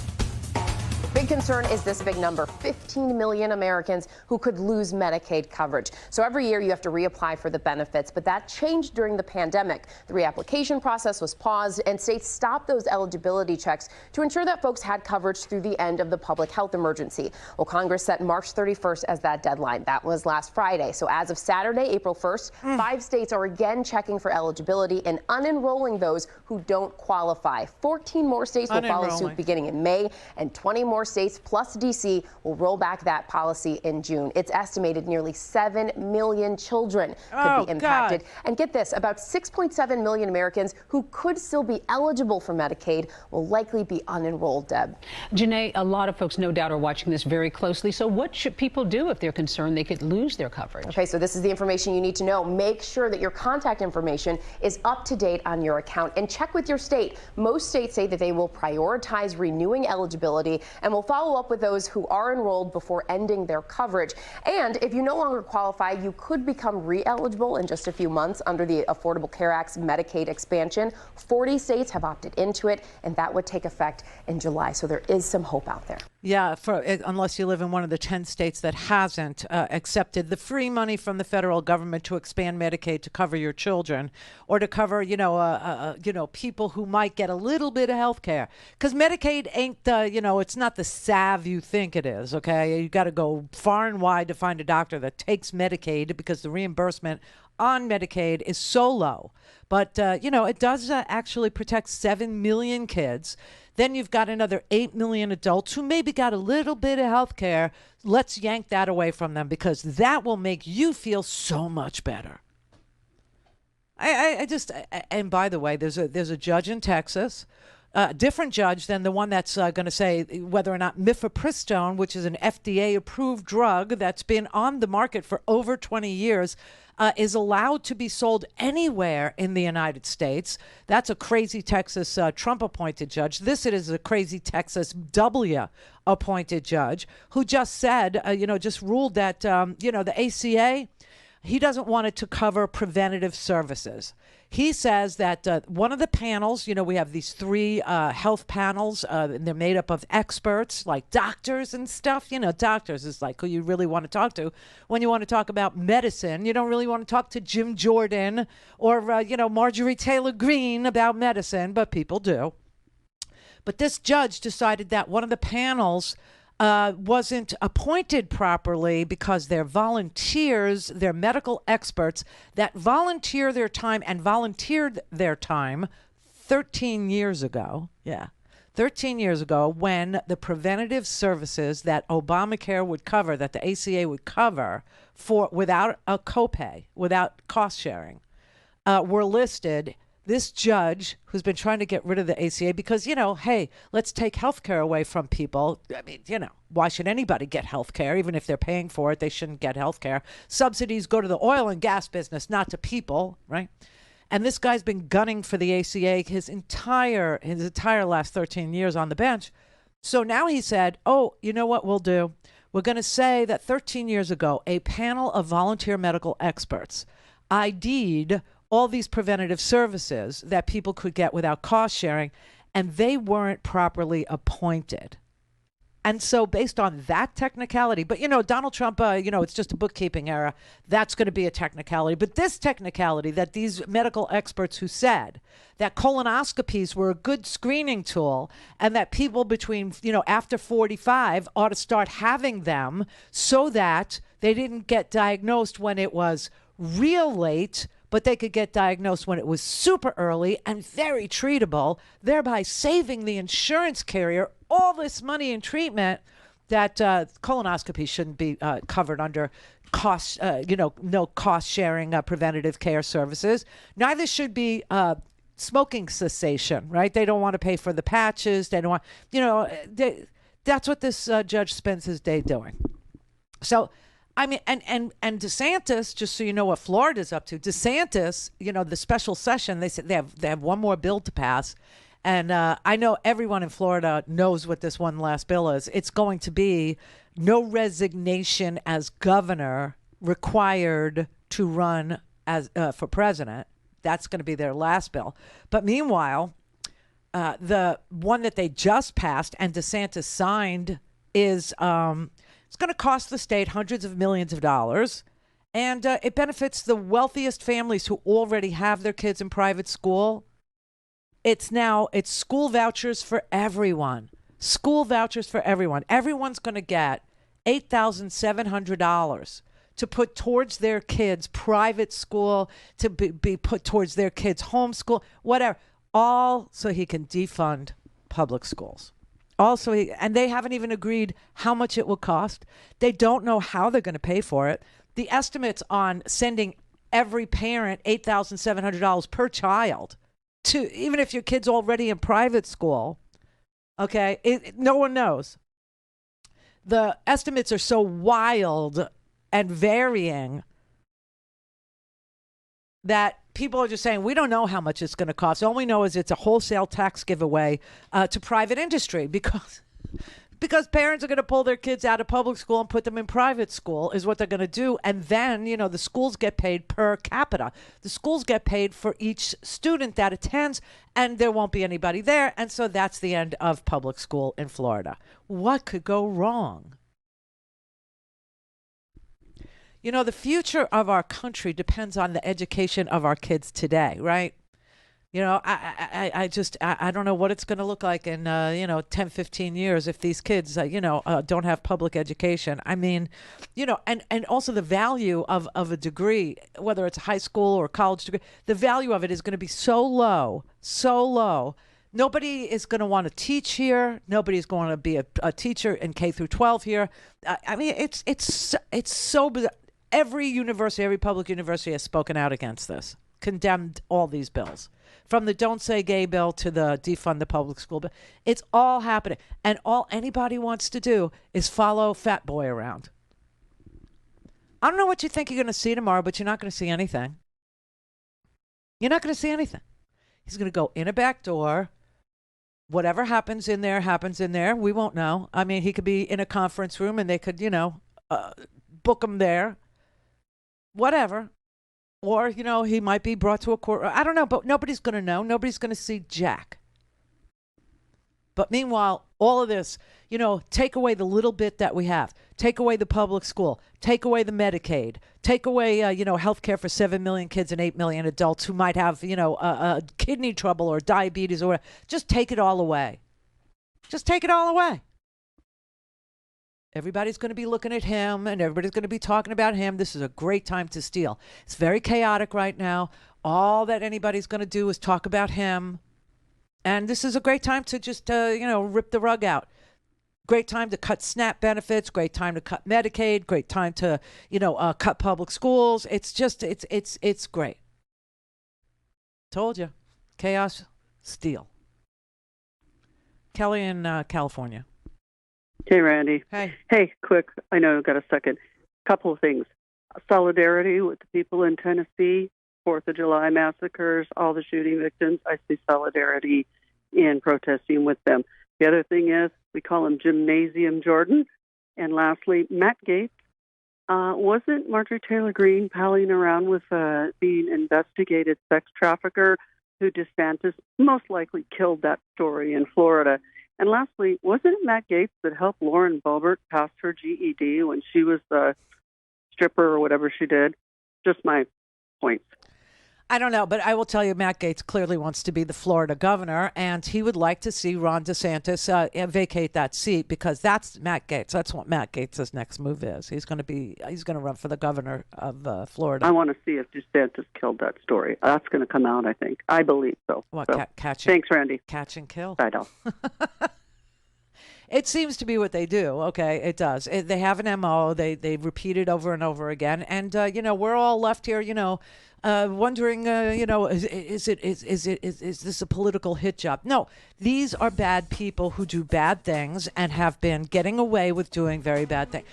Big concern is this big number, 15 million Americans who could lose Medicaid coverage. So every year you have to reapply for the benefits, but that changed during the pandemic. The reapplication process was paused, and states stopped those eligibility checks to ensure that folks had coverage through the end of the public health emergency. Well, Congress set March 31st as that deadline. That was last Friday. So as of Saturday, April 1st, 5 states are again checking for eligibility and unenrolling those who don't qualify. 14 more states will follow suit beginning in May, and 20 more states plus D.C. will roll back that policy in June. It's estimated nearly 7 million children could be impacted. God. And get this, about 6.7 million Americans who could still be eligible for Medicaid will likely be unenrolled, Deb. Janae, a lot of folks no doubt are watching this very closely. So what should people do if they're concerned they could lose their coverage? Okay, so this is the information you need to know. Make sure that your contact information is up to date on your account, and check with your state. Most states say that they will prioritize renewing eligibility and will follow up with those who are enrolled before ending their coverage. And if you no longer qualify, you could become re-eligible in just a few months under the Affordable Care Act's Medicaid expansion. 40 states have opted into it, and that would take effect in July. So there is some hope out there. Yeah, unless you live in one of the 10 states that hasn't accepted the free money from the federal government to expand Medicaid to cover your children, or to cover, people who might get a little bit of health care. Because Medicaid ain't, it's not the salve you think it is, okay? You got to go far and wide to find a doctor that takes Medicaid because the reimbursement on Medicaid is so low. But, it does actually protect 7 million kids. Then you've got another 8 million adults who maybe got a little bit of health care. Let's yank that away from them because that will make you feel so much better. And by the way, there's a judge in Texas, different judge than the one that's going to say whether or not mifepristone, which is an FDA-approved drug that's been on the market for over 20 years, is allowed to be sold anywhere in the United States. That's a crazy Texas Trump-appointed judge. This is a crazy Texas W-appointed judge who just said, just ruled that, the ACA, he doesn't want it to cover preventative services. He says that one of the panels, we have these 3 health panels, and they're made up of experts like doctors and stuff. Doctors is like who you really want to talk to when you want to talk about medicine. You don't really want to talk to Jim Jordan or, Marjorie Taylor Greene about medicine, but people do. But this judge decided that one of the panels wasn't appointed properly because they're volunteers, they're medical experts that volunteered their time 13 years ago. Yeah. 13 years ago, when the preventative services that Obamacare would cover, that the ACA would cover for without a copay, without cost sharing, were listed, this judge who's been trying to get rid of the ACA because, hey, let's take health care away from people. I mean, why should anybody get health care? Even if they're paying for it, they shouldn't get health care. Subsidies go to the oil and gas business, not to people, right? And this guy's been gunning for the ACA his entire last 13 years on the bench. So now he said, oh, you know what we'll do? We're going to say that 13 years ago, a panel of volunteer medical experts ID'd all these preventative services that people could get without cost sharing, and they weren't properly appointed. And so based on that technicality, but Donald Trump, it's just a bookkeeping error. That's going to be a technicality. But this technicality that these medical experts who said that colonoscopies were a good screening tool and that people between, after 45 ought to start having them so that they didn't get diagnosed when it was real late, but they could get diagnosed when it was super early and very treatable, thereby saving the insurance carrier all this money in treatment that colonoscopy shouldn't be covered under cost, no cost sharing preventative care services. Neither should be smoking cessation, right? They don't want to pay for the patches. They don't want, that's what this judge spends his day doing. So, I mean, and DeSantis, just so you know what Florida's up to, DeSantis, the special session, they said they have one more bill to pass. And I know everyone in Florida knows what this one last bill is. It's going to be no resignation as governor required to run as for president. That's going to be their last bill. But meanwhile, the one that they just passed and DeSantis signed is it's going to cost the state hundreds of millions of dollars. And it benefits the wealthiest families who already have their kids in private school. It's school vouchers for everyone. School vouchers for everyone. Everyone's going to get $8,700 to put towards their kids' private school, to be put towards their kids' homeschool, whatever. All so he can defund public schools. Also, and they haven't even agreed how much it will cost. They don't know how they're going to pay for it. The estimates on sending every parent $8,700 per child to, even if your kid's already in private school, okay, no one knows. The estimates are so wild and varying that people are just saying, we don't know how much it's going to cost. All we know is it's a wholesale tax giveaway to private industry because parents are going to pull their kids out of public school and put them in private school is what they're going to do. And then, the schools get paid per capita. The schools get paid for each student that attends, and there won't be anybody there. And so that's the end of public school in Florida. What could go wrong? The future of our country depends on the education of our kids today, right? I don't know what it's going to look like in, 10, 15 years if these kids, don't have public education. I mean, and also the value of a degree, whether it's a high school or college degree, the value of it is going to be so low. Nobody is going to want to teach here. Nobody's going to be a teacher in K through 12 here. I mean, it's so bizarre. Every university, every public university has spoken out against this, condemned all these bills. From the Don't Say Gay bill to the defund the public school bill. It's all happening. And all anybody wants to do is follow Fat Boy around. I don't know what you think you're going to see tomorrow, but you're not going to see anything. You're not going to see anything. He's going to go in a back door. Whatever happens in there, happens in there. We won't know. I mean, he could be in a conference room and they could, book him there. Whatever. Or, he might be brought to a court. I don't know, but nobody's going to know. Nobody's going to see jack. But meanwhile, all of this, take away the little bit that we have. Take away the public school. Take away the Medicaid. Take away, health care for 7 million kids and 8 million adults who might have, kidney trouble or diabetes or whatever. Just take it all away. Just take it all away. Everybody's going to be looking at him and everybody's going to be talking about him. This is a great time to steal. It's very chaotic right now. All that anybody's going to do is talk about him. And this is a great time to just, rip the rug out. Great time to cut SNAP benefits. Great time to cut Medicaid. Great time to, cut public schools. It's just, it's great. Told you. Chaos, steal. Kelly in California. Hey, Randy. Hey. Hey, quick. I know I've got a second. Couple of things. Solidarity with the people in Tennessee, 4th of July massacres, all the shooting victims. I see solidarity in protesting with them. The other thing is, we call him Gymnasium Jordan. And lastly, Matt Gaetz. Wasn't Marjorie Taylor Greene palling around with being investigated sex trafficker who DeSantis most likely killed that story in Florida? And lastly, wasn't it Matt Gaetz that helped Lauren Boebert pass her GED when she was the stripper or whatever she did? Just my points. I don't know, but I will tell you, Matt Gaetz clearly wants to be the Florida governor, and he would like to see Ron DeSantis vacate that seat, because that's Matt Gaetz. That's what Matt Gaetz' next move is. He's going to run for the governor of Florida. I want to see if DeSantis killed that story. That's going to come out, I think. I believe so. What, so, catch? Thanks, Randy. Catch and kill. Bye, doll. It seems to be what they do. Okay, it does. They have an MO. They repeat it over and over again, and we're all left here, wondering, is this a political hit job? No, these are bad people who do bad things and have been getting away with doing very bad things.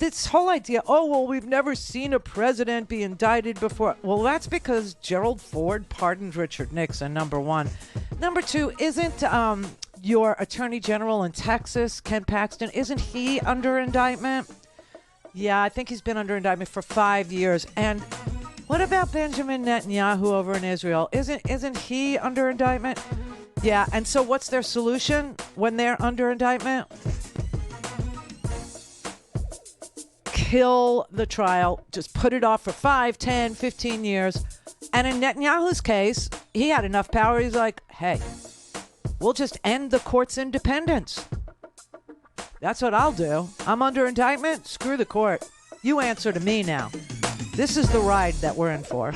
This whole idea, we've never seen a president be indicted before. Well, that's because Gerald Ford pardoned Richard Nixon, number one. Number two, isn't your attorney general in Texas, Ken Paxton, isn't he under indictment? Yeah, I think he's been under indictment for 5 years. And what about Benjamin Netanyahu over in Israel? Isn't he under indictment? Yeah, and so what's their solution when they're under indictment? Kill the trial. Just put it off for 5, 10, 15 years. And in Netanyahu's case, he had enough power. He's like, hey, we'll just end the court's independence. That's what I'll do. I'm under indictment. Screw the court. You answer to me now. This is the ride that we're in for.